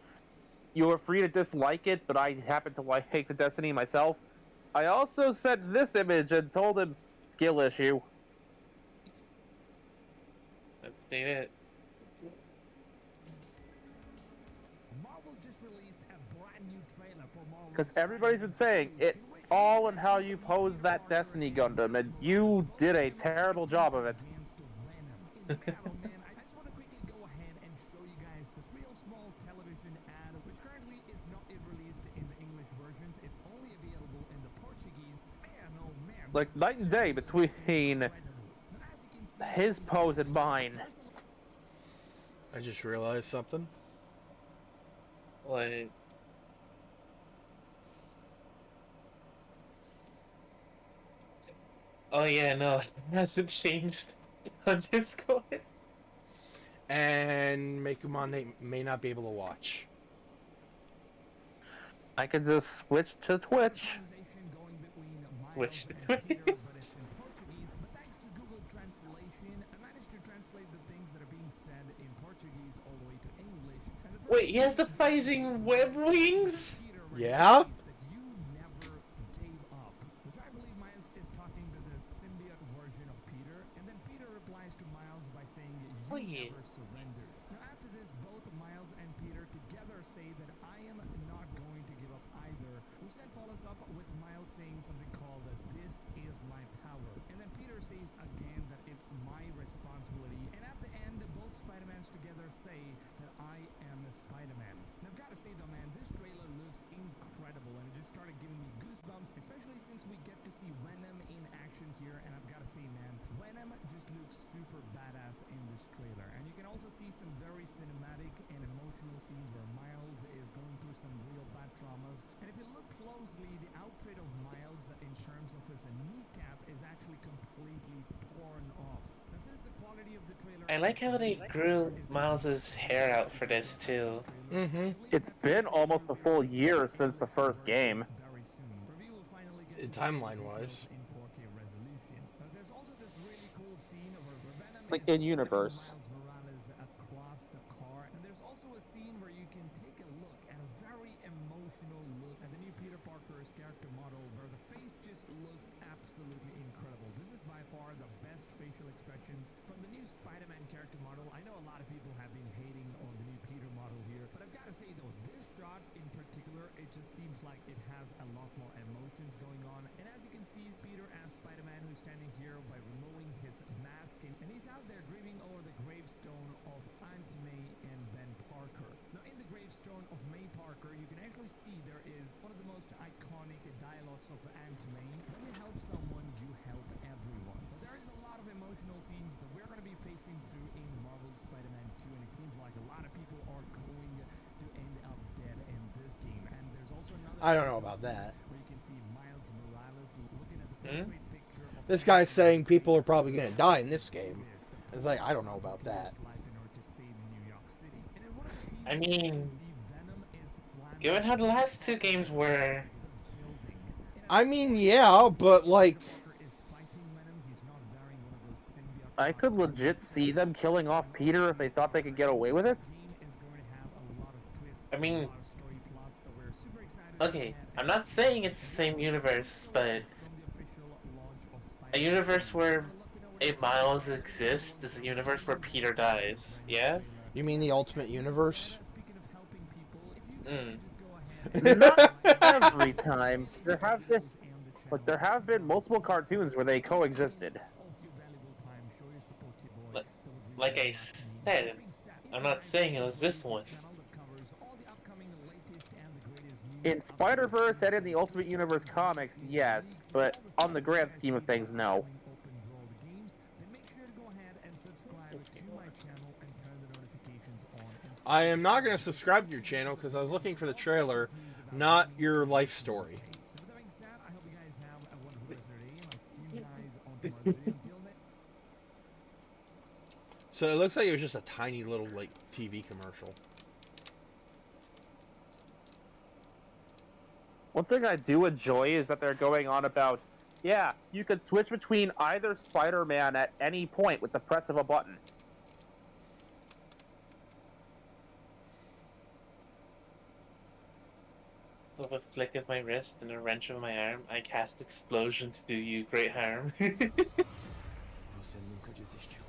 you were free to dislike it, but I happen to like the Destiny myself. I also sent this image and told him, skill issue. Let's see it. Marvel just released a brand new trailer for Marvel. Because everybody's been saying it all in how you posed that Destiny Gundam, and you did a terrible job of it. I just want to quickly go ahead and show you guys this real small television ad, which currently is not yet released in the English versions. It's only available in the Portuguese. Man, oh man. Like night and day between his pose and mine. I just realized something. What? Oh yeah, no, it hasn't changed on Discord. And Mekumon may not be able to watch. I could just switch to Twitch. Conversation going between Which Miles and Peter, but it's in Portuguese. But thanks to Google Translation, I managed to translate the things that are being said in Portuguese all the way to English. And the first Wait, he has the thing fighting web wings? Peter Yeah? writes that you never gave up, which I believe Miles is talking to the symbiote version of Peter, and then Peter replies to Miles by saying you Wait. never surrendered. Now after this, both Miles and Peter together say that I am not going to give up either, which then follows up with Miles saying something called this is my power, and then Peter says again that it's my responsibility, and at the end both Spider-Mans together say that I am Spider-Man. Now I've got to say though, man, this trailer looks incredible, and it just started giving me goosebumps, especially since we get to see Venom in action here, and I've got to say, man, Venom just looks super badass in this trailer, and you can also see some very cinematic and emotional scenes where Miles is going through some real bad traumas, and if you look closely, the outfit of Miles in terms of his kneecap is actually completely torn off. Now since the quality of the trailer I like how they grew Miles's hair out for this too. Mm-hmm. It's been almost a full year since the first game. very soon. Where we will finally get to see Timeline-wise. details in 4K resolution. Now, there's also this really cool scene where Venom Like is in universe. Miles Morales across the car, and there's also a scene where you can take a look at a very emotional look at the new Peter Parker's character model, where the face just looks absolutely incredible. This is by far the best facial expressions from the new Spider-Man character model. I know a lot of people have been hating on the new Peter model here, but I've got to say though, this shot in particular, it just seems like it has a lot more emotions going on. And as you can see, Peter as Spider-Man, who's standing here by removing his mask, and he's out there grieving over the gravestone of Aunt May and Ben Parker. Now in the gravestone of May Parker, you can actually see there is one of the most iconic dialogues of Aunt May: when you help someone, you help everyone. But there is a lot of emotional scenes that we're going to be facing through in Marvel Spider-Man 2, and it seems like a lot of people are going to end up dead in this game. And there's also another I don't know emotional about scene that. where you can see Miles Morales looking at the portrait picture of This guy's saying people are probably gonna die in this game. It's like, I don't know about that. I mean, given how the last two games were, I mean, yeah, but like, I could legit see them killing off Peter if they thought they could get away with it. I mean, okay, I'm not saying it's the same universe, but a universe where a Miles exists is a universe where Peter dies, yeah? you mean the Ultimate Universe? Not every time. There have been multiple cartoons where they coexisted. Like I said, I'm not saying it was this one. In Spider-Verse and in the Ultimate Universe comics, yes, but on the grand scheme of things, no. I am not going to subscribe to your channel because I was looking for the trailer, not your life story. With that being said, I hope you guys have a wonderful rest of your day, and I'll see you guys on tomorrow's video. Until then. So it looks like it was just a tiny little like TV commercial. One thing I do enjoy is that they're going on about, yeah, you could switch between either Spider-Man at any point with the press of a button. With a flick of my wrist and a wrench of my arm, I cast explosion to do you great harm. Você nunca desistiu.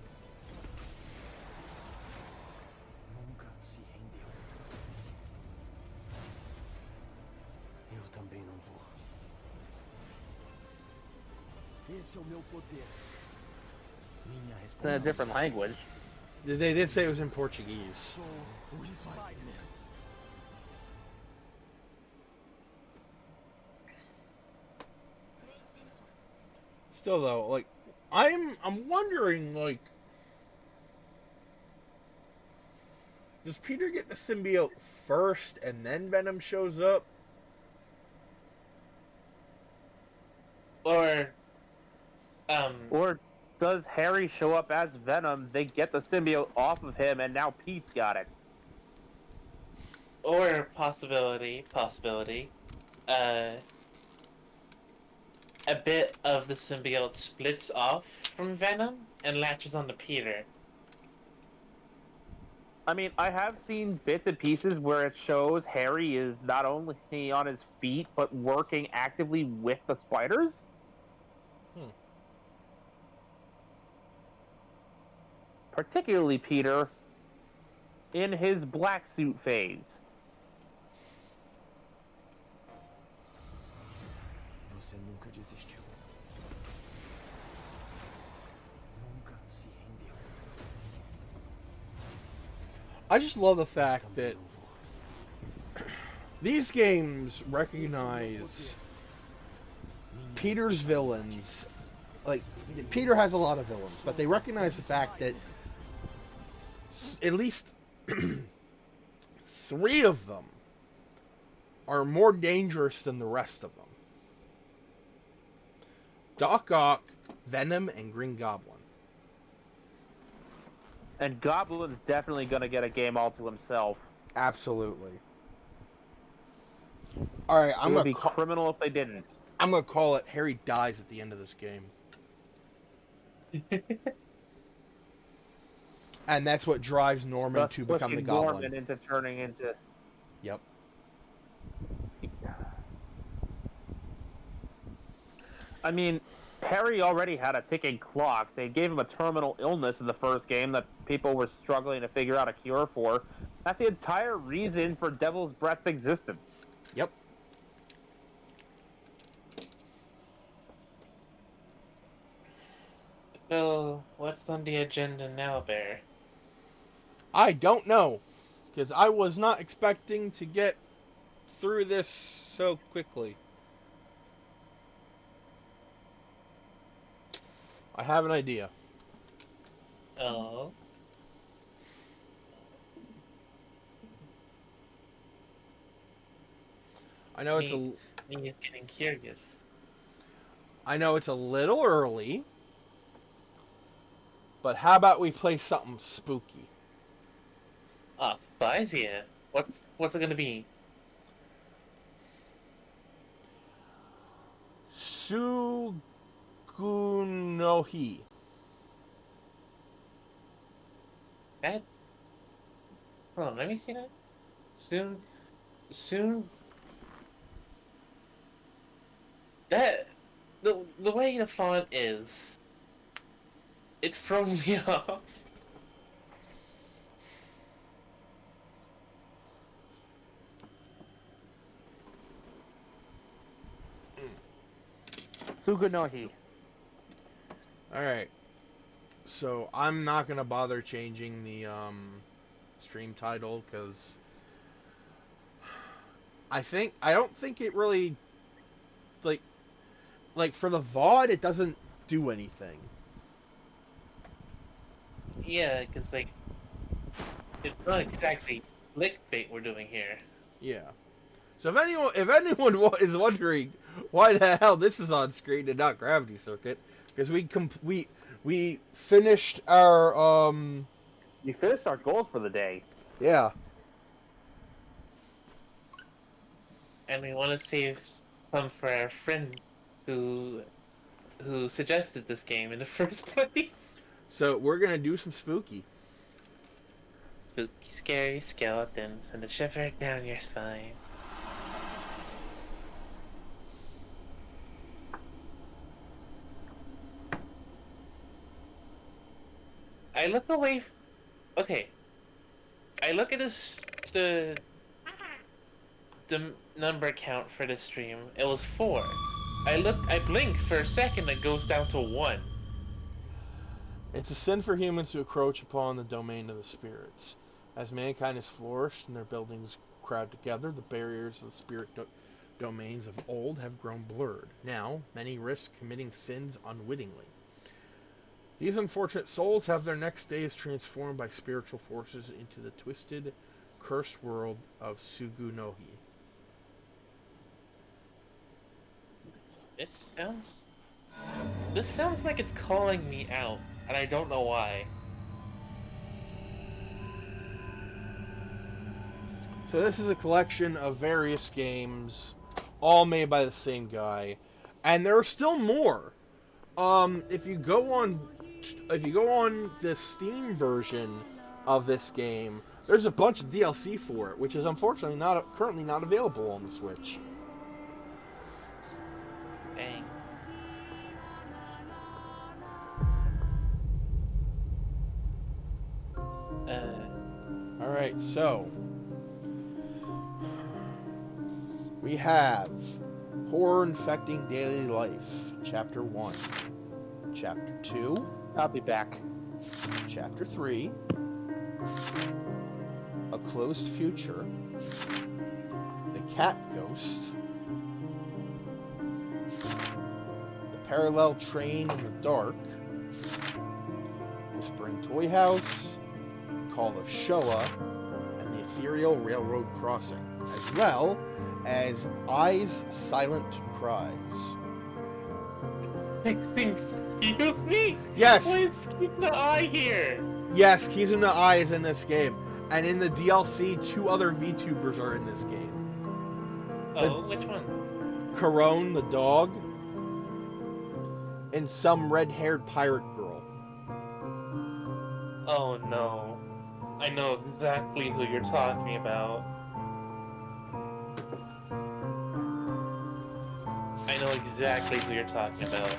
Nunca se rendeu. Eu também não vou. Esse é o meu poder. Minha It's in a responsabilidade. different language. They did say it was in Portuguese. Sou o Spider-Man. Still though, like, I'm wondering, like, does Peter get the symbiote first and then Venom shows up? Or, Or does Harry show up as Venom, they get the symbiote off of him, and now Pete's got it? Or possibility, uh, a bit of the symbiote splits off from Venom and latches onto Peter. I mean, I have seen bits and pieces where it shows Harry is not only on his feet, but working actively with the spiders. Hmm. Particularly Peter in his black suit phase. Você nunca desistiu. Nunca se rendeu. I just love the fact Também that não vou. these games Esse é o meu recognize poder. Minha Peter's responsabilidade. villains. Like, Peter has a lot of villains, but they recognize the fact that at least 3 of them are more dangerous than the rest of them. Doc Ock, Venom, and Green Goblin. And Goblin's definitely going to get a game all to himself. Absolutely. All right, It would be criminal if they didn't. I'm gonna call it. Harry dies at the end of this game, and that's what drives Norman Thus to become the pushing Goblin. Norman into turning into... Yep. I mean, Harry already had a ticking clock. They gave him a terminal illness in the first game that people were struggling to figure out a cure for. That's the entire reason for Devil's Breath's existence. Yep. So, what's on the agenda now, Bear? I don't know, because I was not expecting to get through this so quickly. I have an idea. Oh. I know it's a. Me is getting curious. I know it's a little early, but how about we play something spooky? Ah, Fizia. What's it gonna be? Sugunohi. That? Hold on, let me see that. Soon. That the way the font is, it's thrown me off. Sugunohi. Alright. So I'm not gonna bother changing the stream title because I don't think it really like for the VOD it doesn't do anything. Yeah, because like it's not exactly clickbait we're doing here. Yeah. So if anyone is wondering why the hell this is on screen and not Gravity Circuit, because we finished our We finished our goals for the day. yeah. And we want to save some for our friend who suggested this game in the first place. So we're gonna do some spooky. Spooky, scary skeletons and a shiver down your spine. I look away. Okay. I look at the number count for the stream. It was 4. I blink for a second, it goes down to 1. It's a sin for humans to encroach upon the domain of the spirits. As mankind has flourished and their buildings crowd together, the barriers of the spirit domains of old have grown blurred. Now, many risk committing sins unwittingly. These unfortunate souls have their next days transformed by spiritual forces into the twisted, cursed world of Sugunohi. This sounds This sounds like it's calling me out, and I don't know why. So this is a collection of various games, all made by the same guy, and there are still more. If you go on the Steam version of this game, there's a bunch of DLC for it, which is unfortunately currently not available on the Switch. Dang. Alright, so we have Horror Infecting Daily Life, Chapter 1, Chapter 2, I'll be back. Chapter 3, A Closed Future, The Cat Ghost, The Parallel Train in the Dark, Whispering Toy House, Call of Showa, and The Ethereal Railroad Crossing, as well as Eyes Silent Cries. Excuse me? Yes! Why is Keep the Eye here? Yes, Kizuna Eye is in this game. And in the DLC, 2 other VTubers are in this game. Oh, which one? Corone, the dog, and some red-haired pirate girl. Oh no. I know exactly who you're talking about. I know exactly who you're talking about.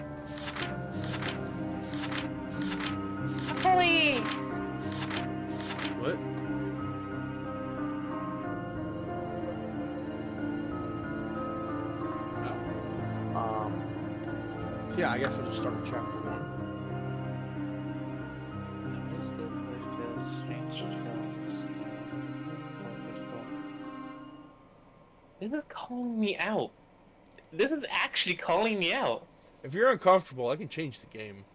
Holly! What? So yeah, I guess we'll just start with chapter 1. This is calling me out. This is actually calling me out. If you're uncomfortable, I can change the game.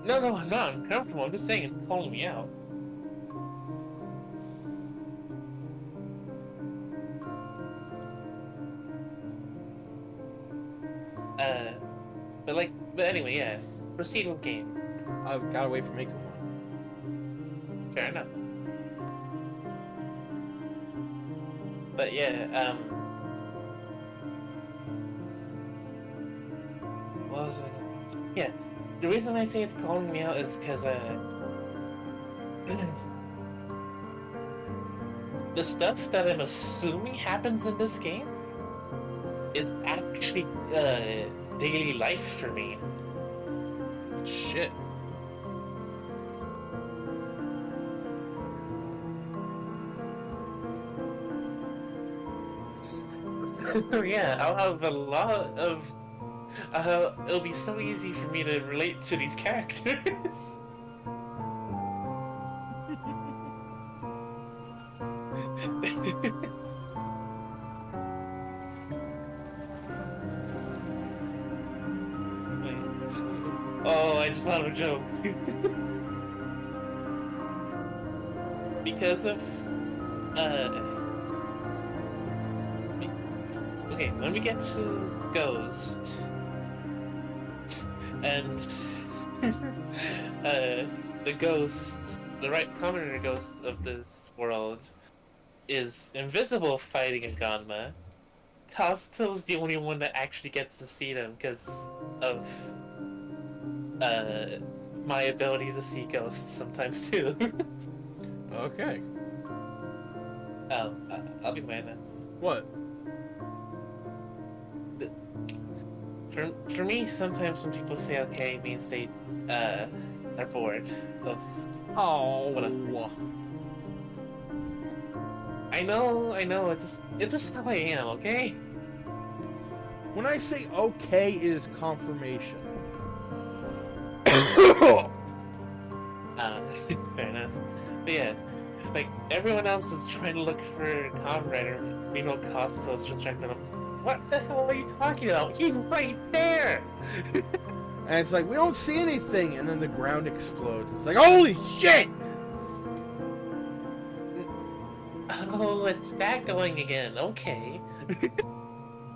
No, I'm not uncomfortable. I'm just saying it's calling me out. But anyway, yeah. Proceed with game. I've got to wait for Mako one. Fair enough. But yeah, what was it? Yeah, the reason I say it's calling me out is because, the stuff that I'm assuming happens in this game is actually, daily life for me. Shit. Yeah, I'll have a lot of... it'll be so easy for me to relate to these characters. Oh, I just thought of a joke. Because of... Okay, when we get to Ghost, and the ghost, the right common ghost of this world, is invisible fighting in Ganma. Kazuto's the only one that actually gets to see them because of my ability to see ghosts sometimes too. Okay. I'll be quiet now. What? For me, sometimes when people say okay, it means they are bored of. Oh. I know. It's just how I am. Okay. When I say okay, it is confirmation. Fair enough. But yeah, like everyone else is trying to look for Kamen Rider. Meanwhile, Kazuto's just trying to. What the hell are you talking about? He's right there! And it's like, we don't see anything, and then the ground explodes. It's like, holy shit! Oh, it's that going again. Okay.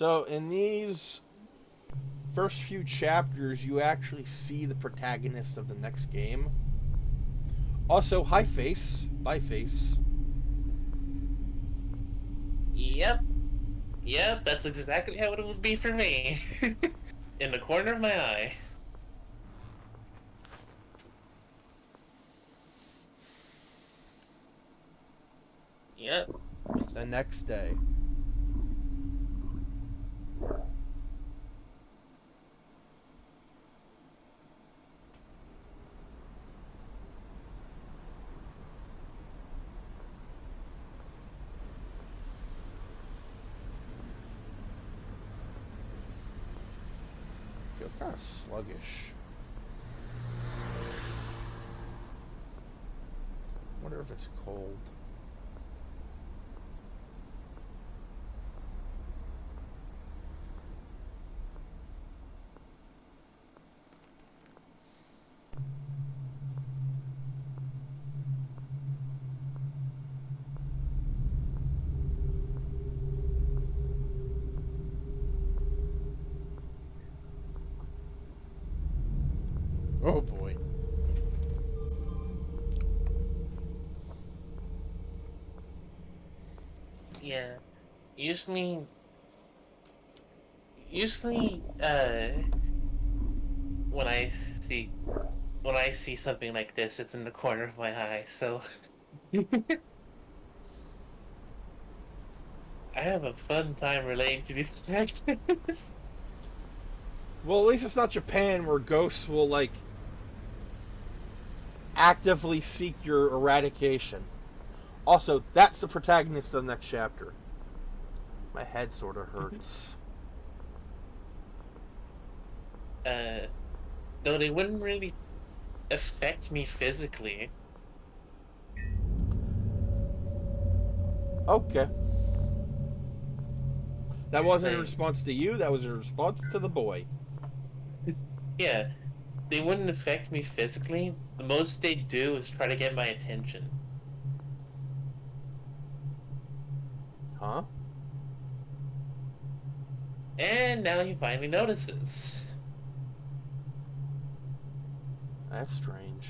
So in these first few chapters, you actually see the protagonist of the next game. Also, hi Face. Bye Face. Yep. Yep, that's exactly how it would be for me. In the corner of my eye. Yep. The next day. Feel kind of sluggish. Wonder if it's cold. Oh boy. Yeah. Usually, when I see something like this, it's in the corner of my eye, so I have a fun time relating to these characters. Well, at least it's not Japan where ghosts will, like, actively seek your eradication. Also, that's the protagonist of the next chapter. My head sort of hurts. Though they wouldn't really affect me physically. Okay. That wasn't a Like, response to you, that was a response to the boy. yeah, they wouldn't affect me physically. The most they do is try to get my attention. Huh? And now he finally notices. That's strange.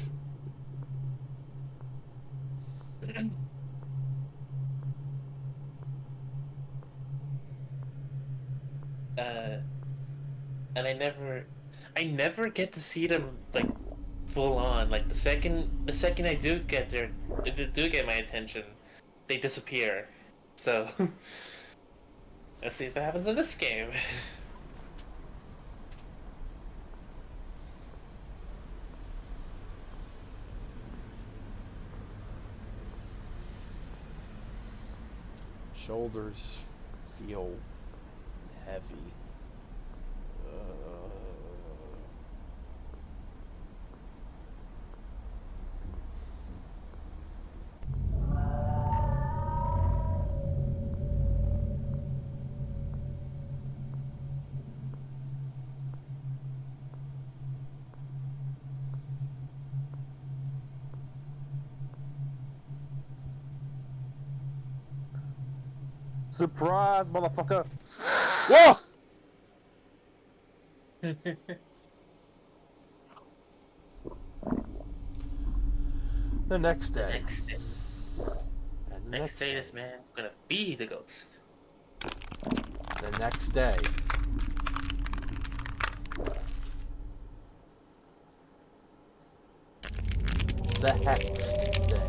And I never get to see them like full on. Like the second I do get there, they do get my attention, they disappear. So let's see if that happens in this game. Shoulders feel heavy. Surprise, motherfucker! Whoa! The next The day. next day, And the next day, this man's gonna be the ghost. The next day. The hexed day.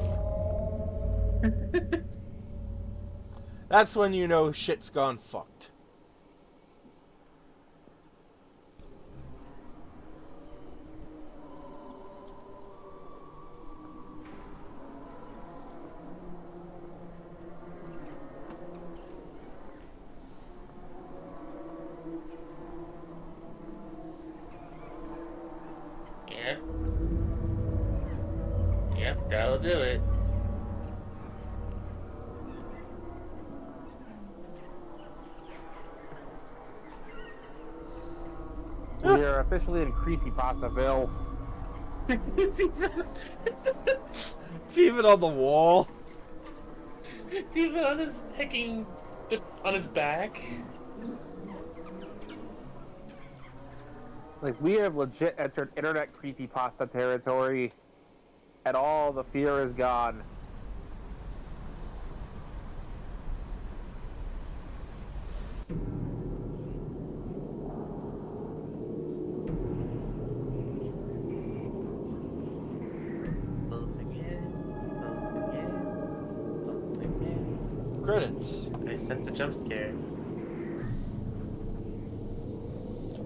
That's when you know shit's gone fucked. Yep. Yep, that'll do it. We are officially in Creepypastville. It's It's even on the wall. even on his on his back. Like, we have legit entered internet creepypasta territory, and all the fear is gone. Closing in, closing in, closing in. Credits. I sense a jump scare.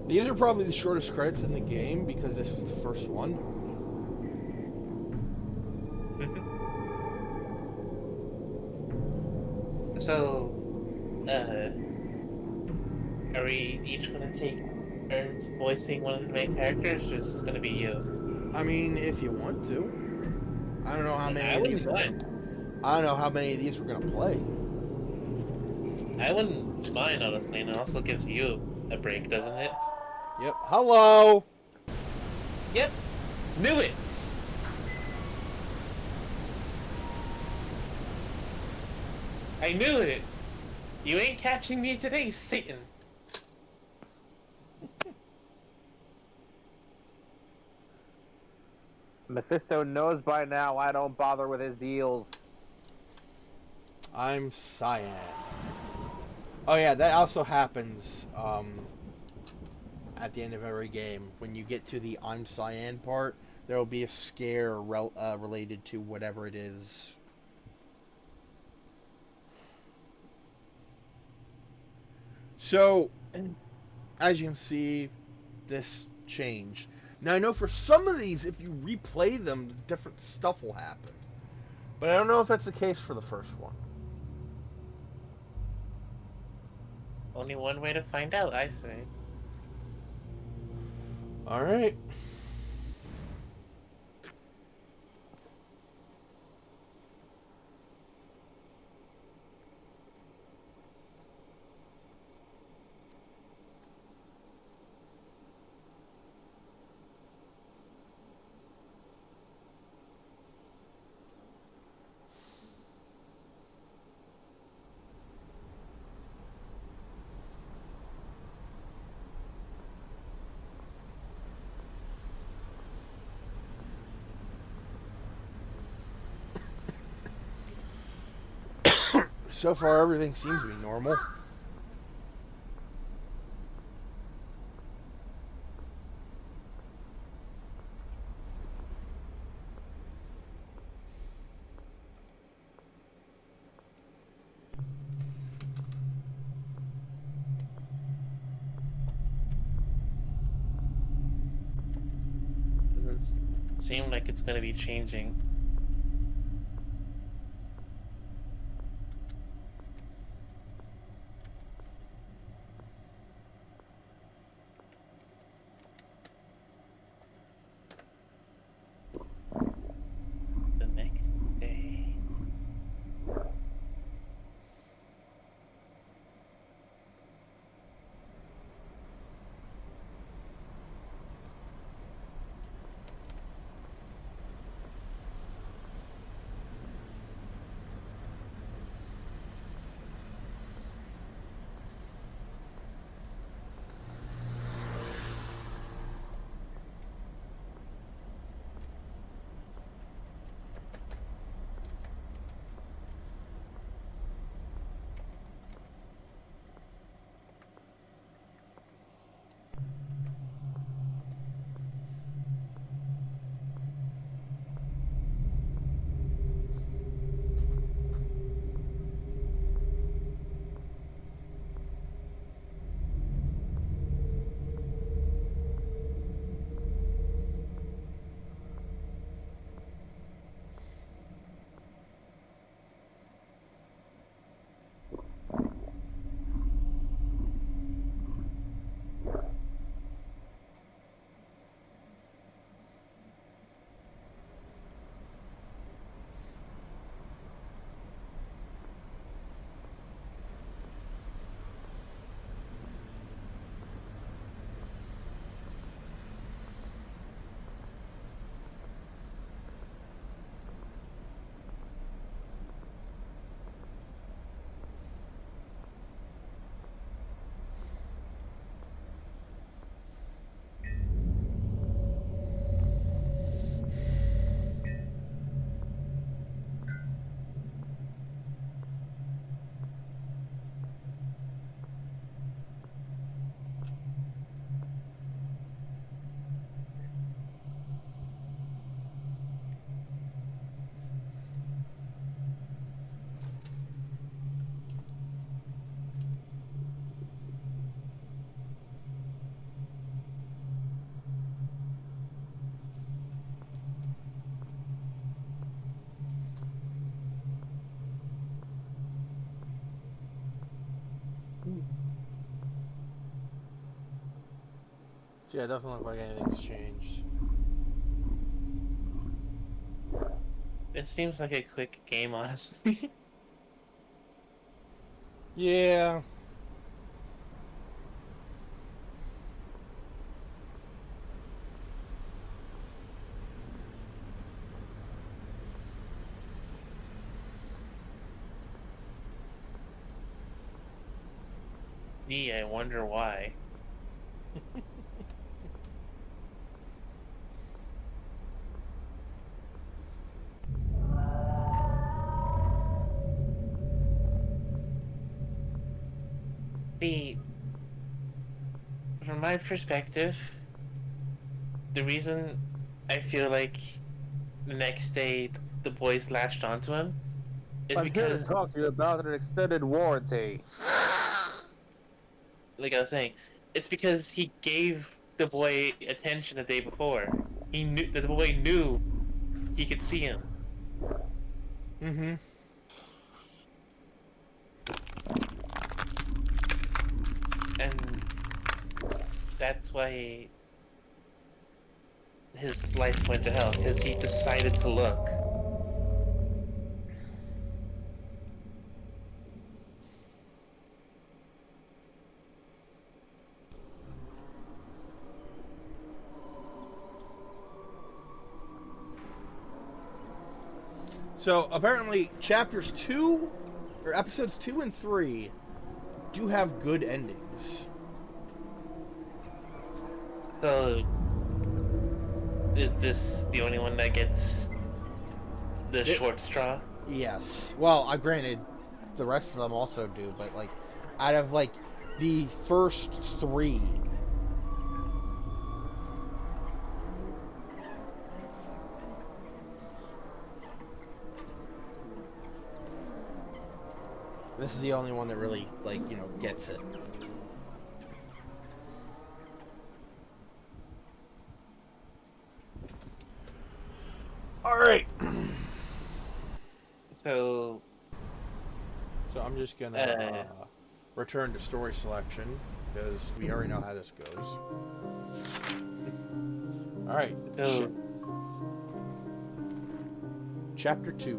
These are probably the shortest credits in the game because this was the first one. So, are we each gonna take turns voicing one of the main characters? Or just gonna be you? I mean, if you want to. I don't know how many I of these wouldn't we're mind. I don't know how many of these we're gonna play. I wouldn't mind, honestly, and it also gives you a break, doesn't it? Yep. Hello. Yep! Knew it! I knew it! You ain't catching me today, Satan! Mephisto knows by now I don't bother with his deals. I'm Cyan. Oh yeah, that also happens at the end of every game. When you get to the I'm Cyan part, there will be a scare related to whatever it is. So, as you can see, this changed. Now I know for some of these, if you replay them, different stuff will happen. But I don't know if that's the case for the first one. Only one way to find out, I say. Alright. So far, everything seems to be normal. Doesn't seem like it's gonna be changing. The next day. Yeah, it doesn't look like anything's changed. It seems like a quick game, honestly. Yeah. Gee, I wonder why. See, from my perspective, the reason I feel like the next day the boys latched onto him is I'm here to because, talk to you about an extended warranty. like I was saying, it's because he gave the boy attention the day before. He knew the boy knew he could see him. Mm-hmm. And that's why his life went to hell, because he decided to look. So apparently, chapters 2 or episodes 2 and 3 do have good endings. So, is this the only one that gets the short straw? Yes. Well, I granted, the rest of them also do, but like, out of like the first 3, this is the only one that really like gets it. All right. So, So I'm just gonna return to story selection because we already know how this goes. All right. so Chapter 2.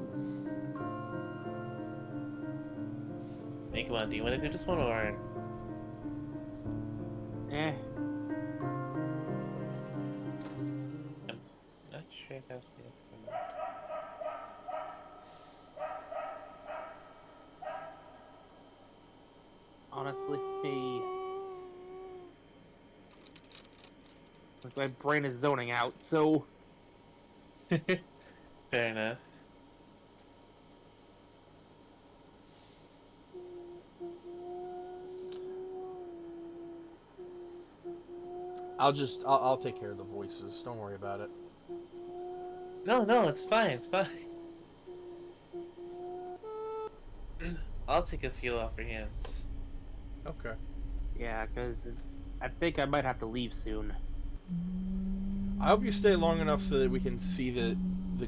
Make one. Do you want to do this one or? Eh. I'm not sure if that's it. Honestly, like my brain is zoning out. So Fair enough. I'll take care of the voices. Don't worry about it. No, it's fine. It's fine. I'll take a few off your hands. Okay. yeah, because I think I might have to leave soon. I hope you stay long enough so that we can see the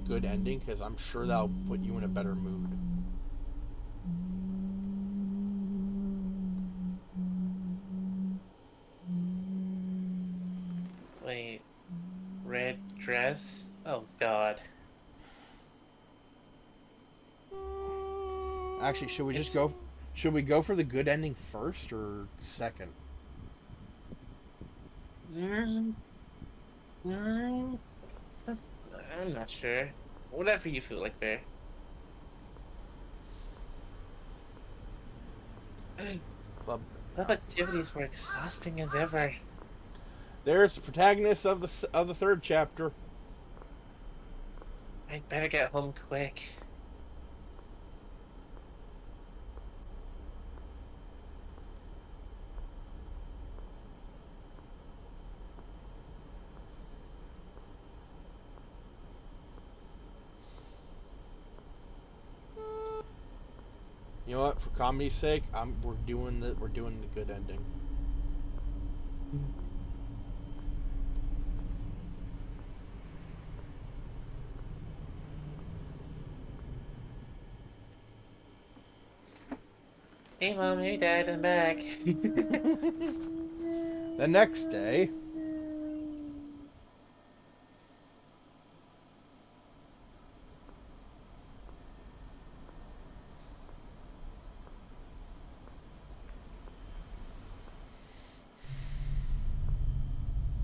good ending, because I'm sure that'll put you in a better mood. Wait, red dress? Oh God. Actually, should we just It's- go? Should we go for the good ending first or second? I'm not sure. Whatever you feel like, Bear. Club. Club activities were exhausting as ever. There's the protagonist of the third chapter. I'd better get home quick. You know what? For comedy's sake, we're doing the good ending. Hey Mom, hey Dad, I'm back. The next day,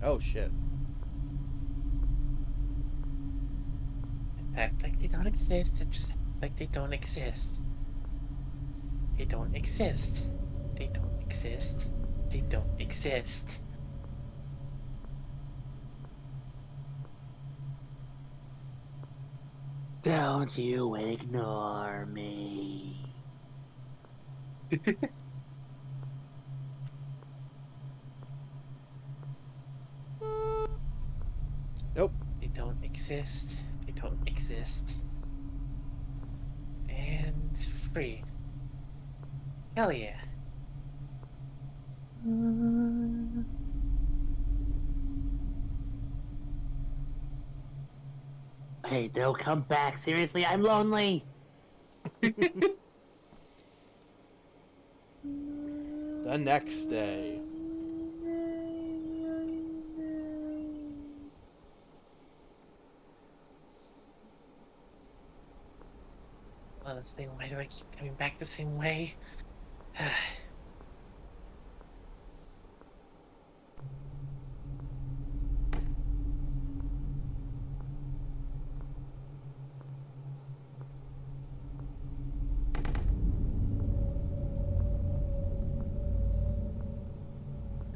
Oh shit. Act like they don't exist and just act like they don't exist. They don't exist. They don't exist. They don't exist. Don't you ignore me. Nope. They don't exist. They don't exist. And free. Hell yeah. Hey, they'll come back. Seriously, I'm lonely. The next day. Honestly, why do I keep coming back the same way? I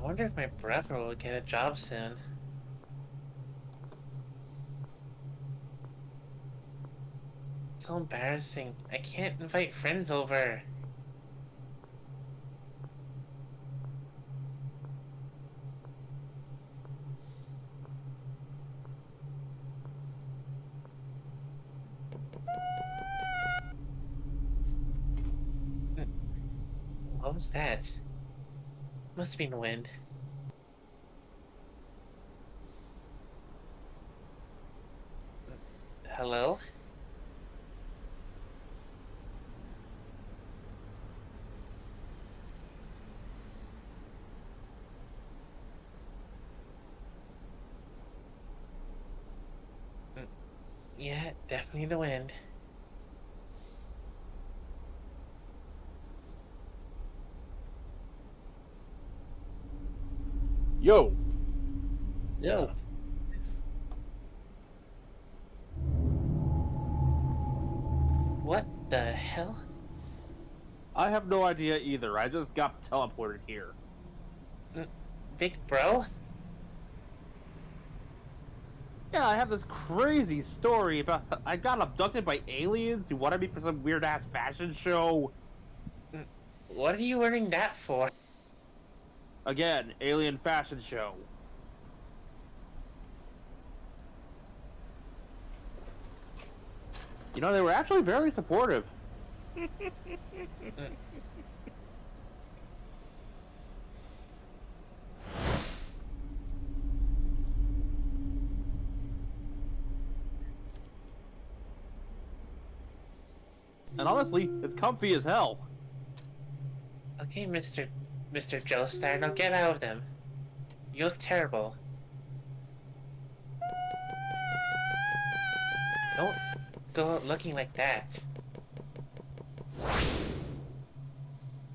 wonder if my brother will get a job soon. It's so embarrassing. I can't invite friends over. What was that? Must be the wind. Hello? Yeah, definitely the wind. Yo. Yo. What the hell? I have no idea either. I just got teleported here. Big bro? Yeah, I have this crazy story about I got abducted by aliens who wanted me for some weird ass fashion show. What are you wearing that for? Again, alien fashion show. You know, they were actually very supportive. And honestly, it's comfy as hell. Okay, Mr. Joestar, now get out of them. You look terrible. Don't go out looking like that.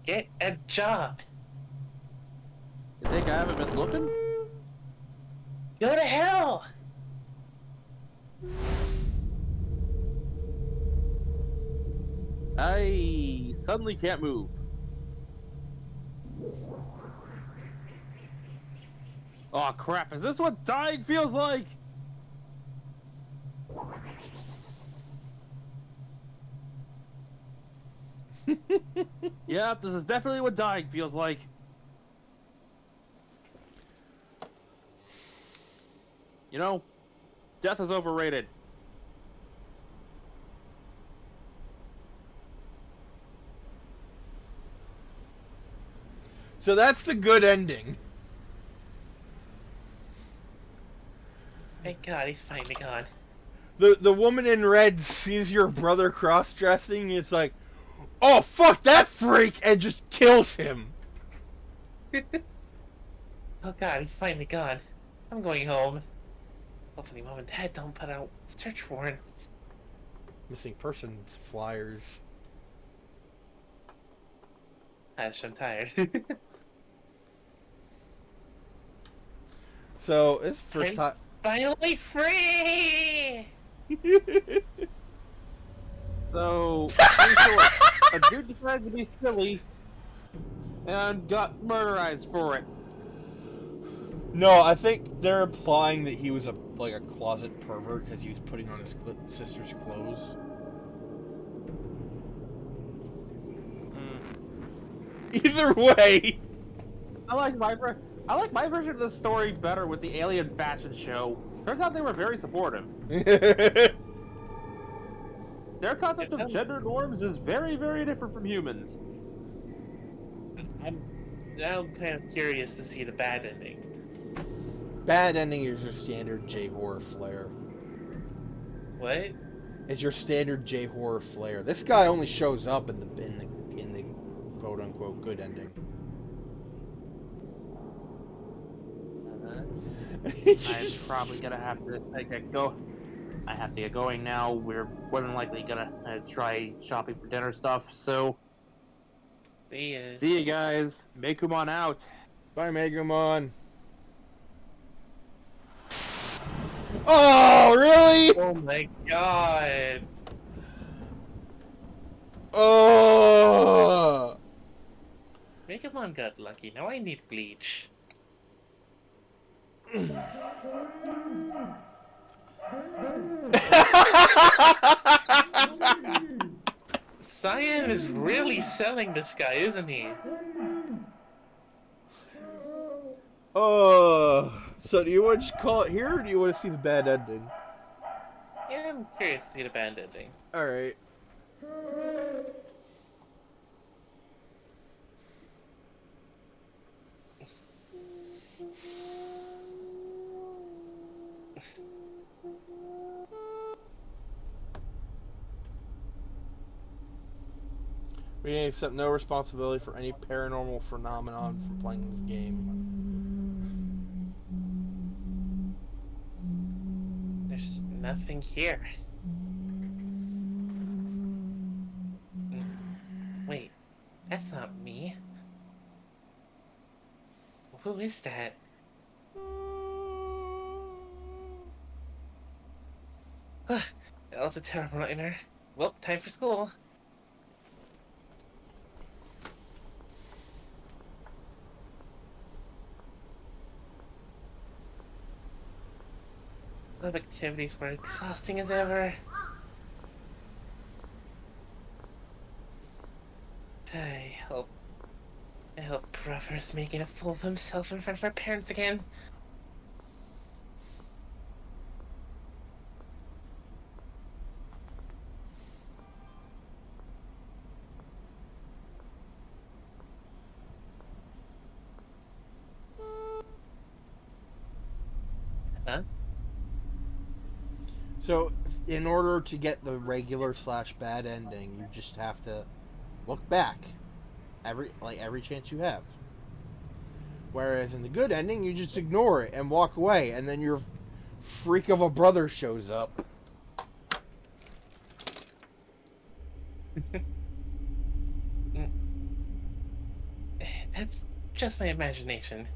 Get a job. You think I haven't been looking? Go to hell. I suddenly can't move. Oh crap, is this what dying feels like? Yep, this is definitely what dying feels like. You know, death is overrated. So that's the good ending. Thank God he's finally gone. The woman in red sees your brother cross-dressing, and it's like, oh, fuck that freak, and just kills him. Oh God, he's finally gone. I'm going home. Hopefully Mom and Dad don't put out search warrants. Missing persons flyers. Gosh, I'm tired. So this is the first I'm time. finally free! So, in short, a dude decided to be silly and got murderized for it. No, I think they're implying that he was a closet pervert because he was putting on his sister's clothes. Either way. I like my version of the story better with the alien fashion show. Turns out they were very supportive. Their concept of gender norms is very, very different from humans. I'm kind of curious to see the bad ending. Bad ending is your standard J horror flair. What? It's your standard J horror flair. This guy only shows up in the quote unquote good ending. I'm probably gonna have to go. I have to get going now. We're more than likely gonna try shopping for dinner stuff. So, See ya. see you guys. Mekumon out. Bye, Megamon. Oh, really? Oh my god! Oh. Megamon got lucky. Now I need bleach. Cyan is really selling this guy, isn't he? Oh. So do you want to just call it here, or do you want to see the bad ending? Yeah, I'm curious to see the bad ending. All right. We accept no responsibility for any paranormal phenomenon from playing this game. There's nothing here. Wait, that's not me. Who is that? That was a terrible nightmare. Well, time for school. Lab activities were exhausting as ever. I hope Brother is making a fool of himself in front of our parents again. Huh? So, in order to get the regular / bad ending, you just have to look back every chance you have. Whereas in the good ending, you just ignore it and walk away, and then your freak of a brother shows up. That's just my imagination.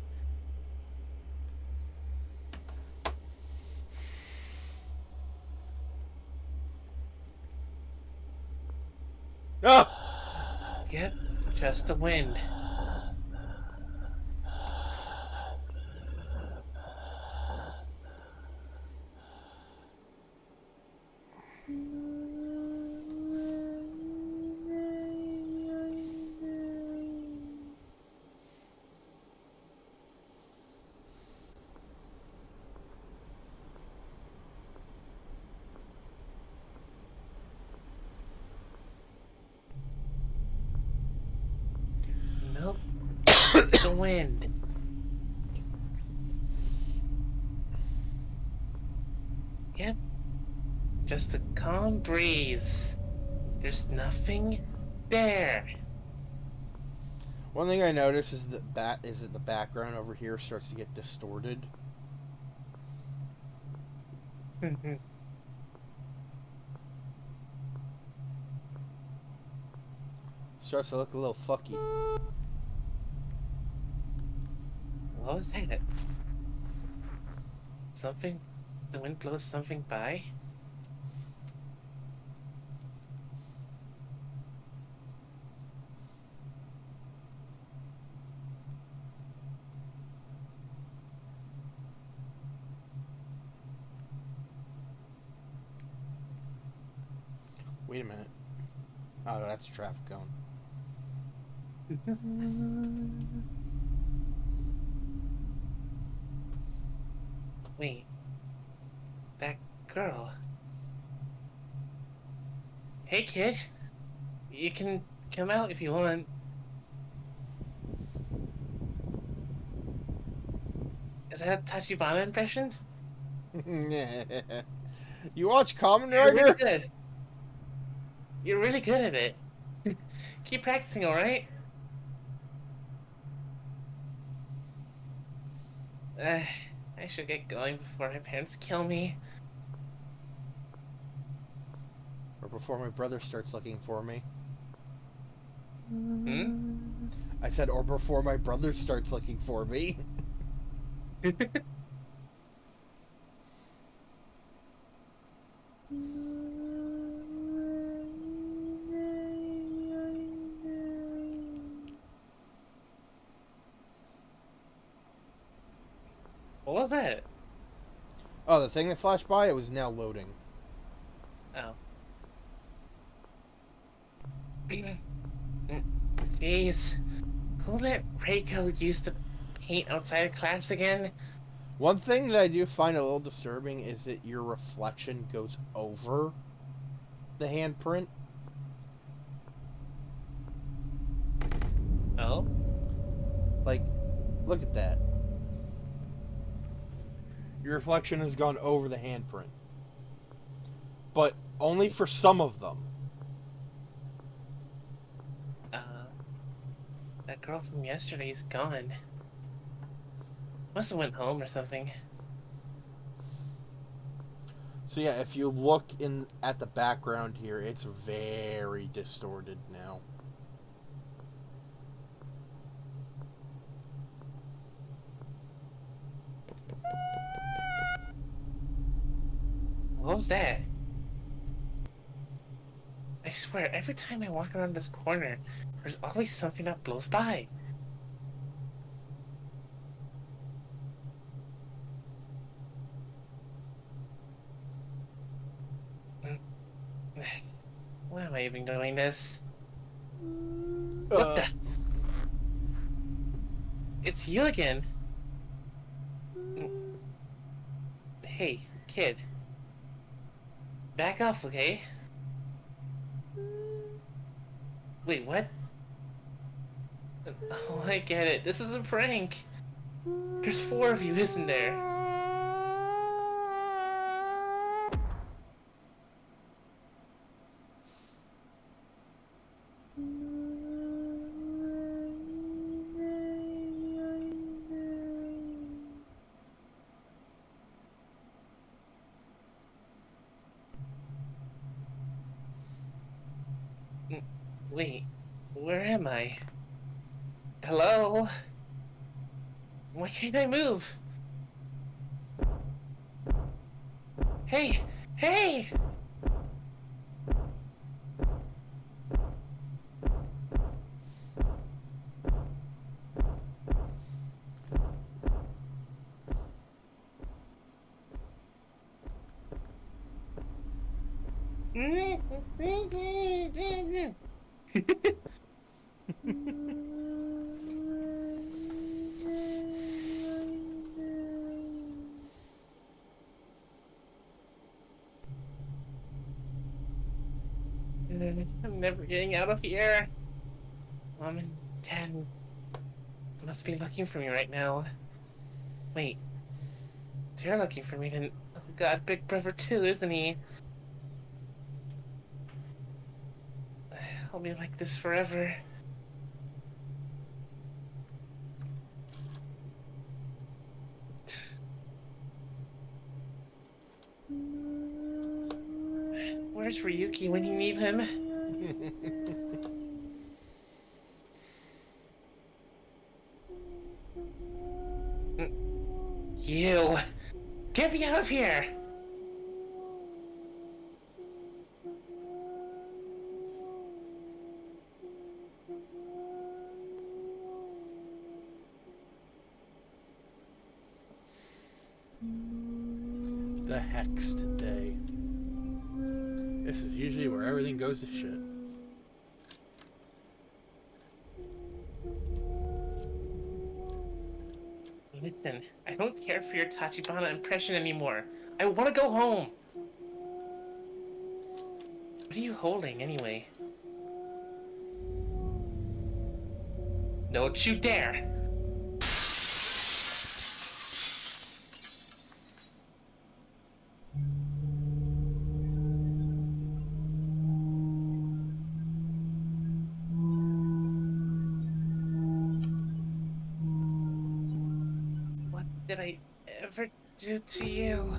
Ah! Yep, just the wind. Nope, the wind. Yep, just a calm breeze. There's nothing there. One thing I noticed is that the background over here starts to get distorted. Starts to look a little fucky. What was that? Something? The wind blows something by? Wait a minute. Oh, that's a traffic cone. Wait. That girl. Hey, kid. You can come out if you want. Is that a Tachibana impression? You watch Kamen You're really Rider? good. You're really good at it. Keep practicing, alright? I should get going before my parents kill me. Or before my brother starts looking for me. Hmm? I said, or before my brother starts looking for me. What was that? Oh, the thing that flashed by, it was now loading. Oh. Jeez. Who let Reiko use the paint outside of class again? One thing that I do find a little disturbing is that your reflection goes over the handprint. Oh? Like, look at that. Your reflection has gone over the handprint. But only for some of them. That girl from yesterday's gone. Must have went home or something. So yeah, if you look in at the background here, it's very distorted now. What was that? I swear, every time I walk around this corner, there's always something that blows by. Why am I even doing this? What the? It's you again. Hey, kid. Back off, okay? Wait, what? Oh, I get it. This is a prank. There's 4 of you, isn't there? Wait, where am I? Hello? Why can't I move? Hey! Hey! I'm never getting out of here. Mom and Dad must be looking for me right now. Wait, they're looking for me, then. Oh God, Big Brother too, isn't he? I'll be like this forever. Where's Ryuki when you need him? You! Get me out of here! The Hexed Day. This is usually where everything goes to shit. Listen, I don't care for your Tachibana impression anymore. I want to go home. What are you holding, anyway? Don't you dare! What did I ever do to you?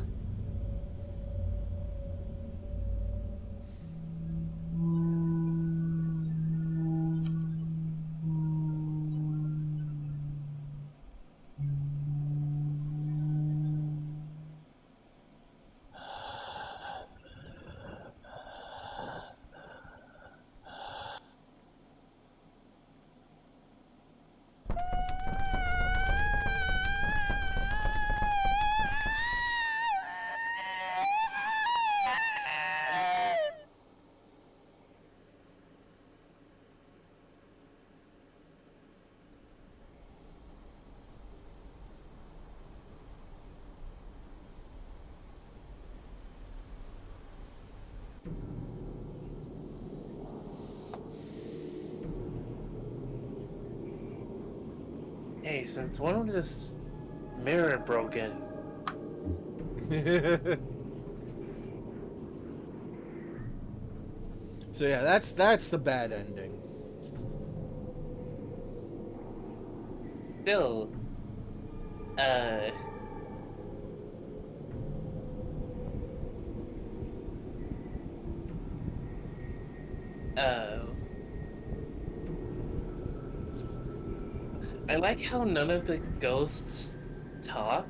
Hey, since when was this mirror broken? So yeah, that's the bad ending. Still, I like how none of the ghosts talk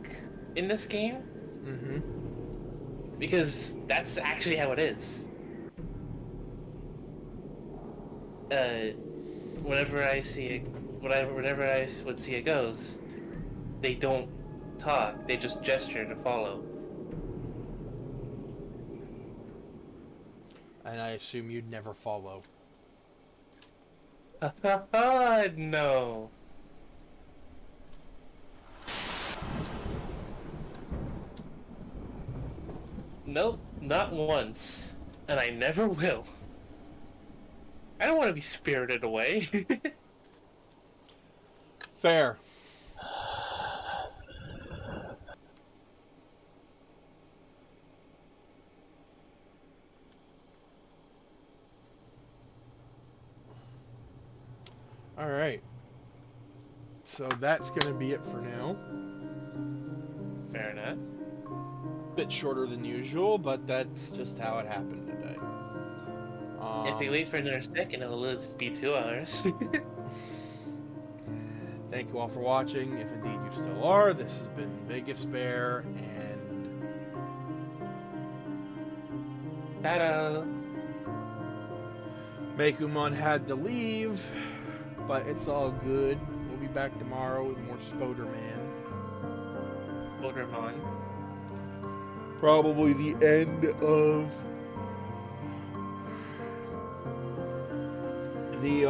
in this game, Mm-hmm. because that's actually how it is. Whenever I would see a ghost, they don't talk, they just gesture to follow. And I assume you'd never follow. No. Nope, not once. And I never will. I don't want to be spirited away. Fair. Alright. So that's going to be it for now. Fair enough. Bit shorter than usual, but that's just how it happened today. If we wait for another second, it'll just be 2 hours. Thank you all for watching. If indeed you still are, this has been Vegas Bear, and Ta-da! Mekumon had to leave, but it's all good. We'll be back tomorrow with more Spoderman. Bodermon. Probably the end of the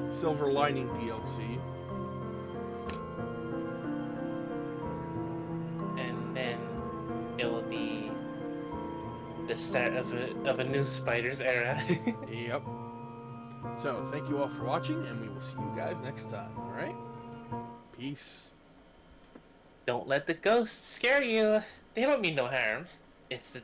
Silver Lining DLC. And then it will be the start of a new Spider's era. Yep. So, thank you all for watching, and we will see you guys next time, alright? Peace. Don't let the ghosts scare you. They don't mean no harm. It's the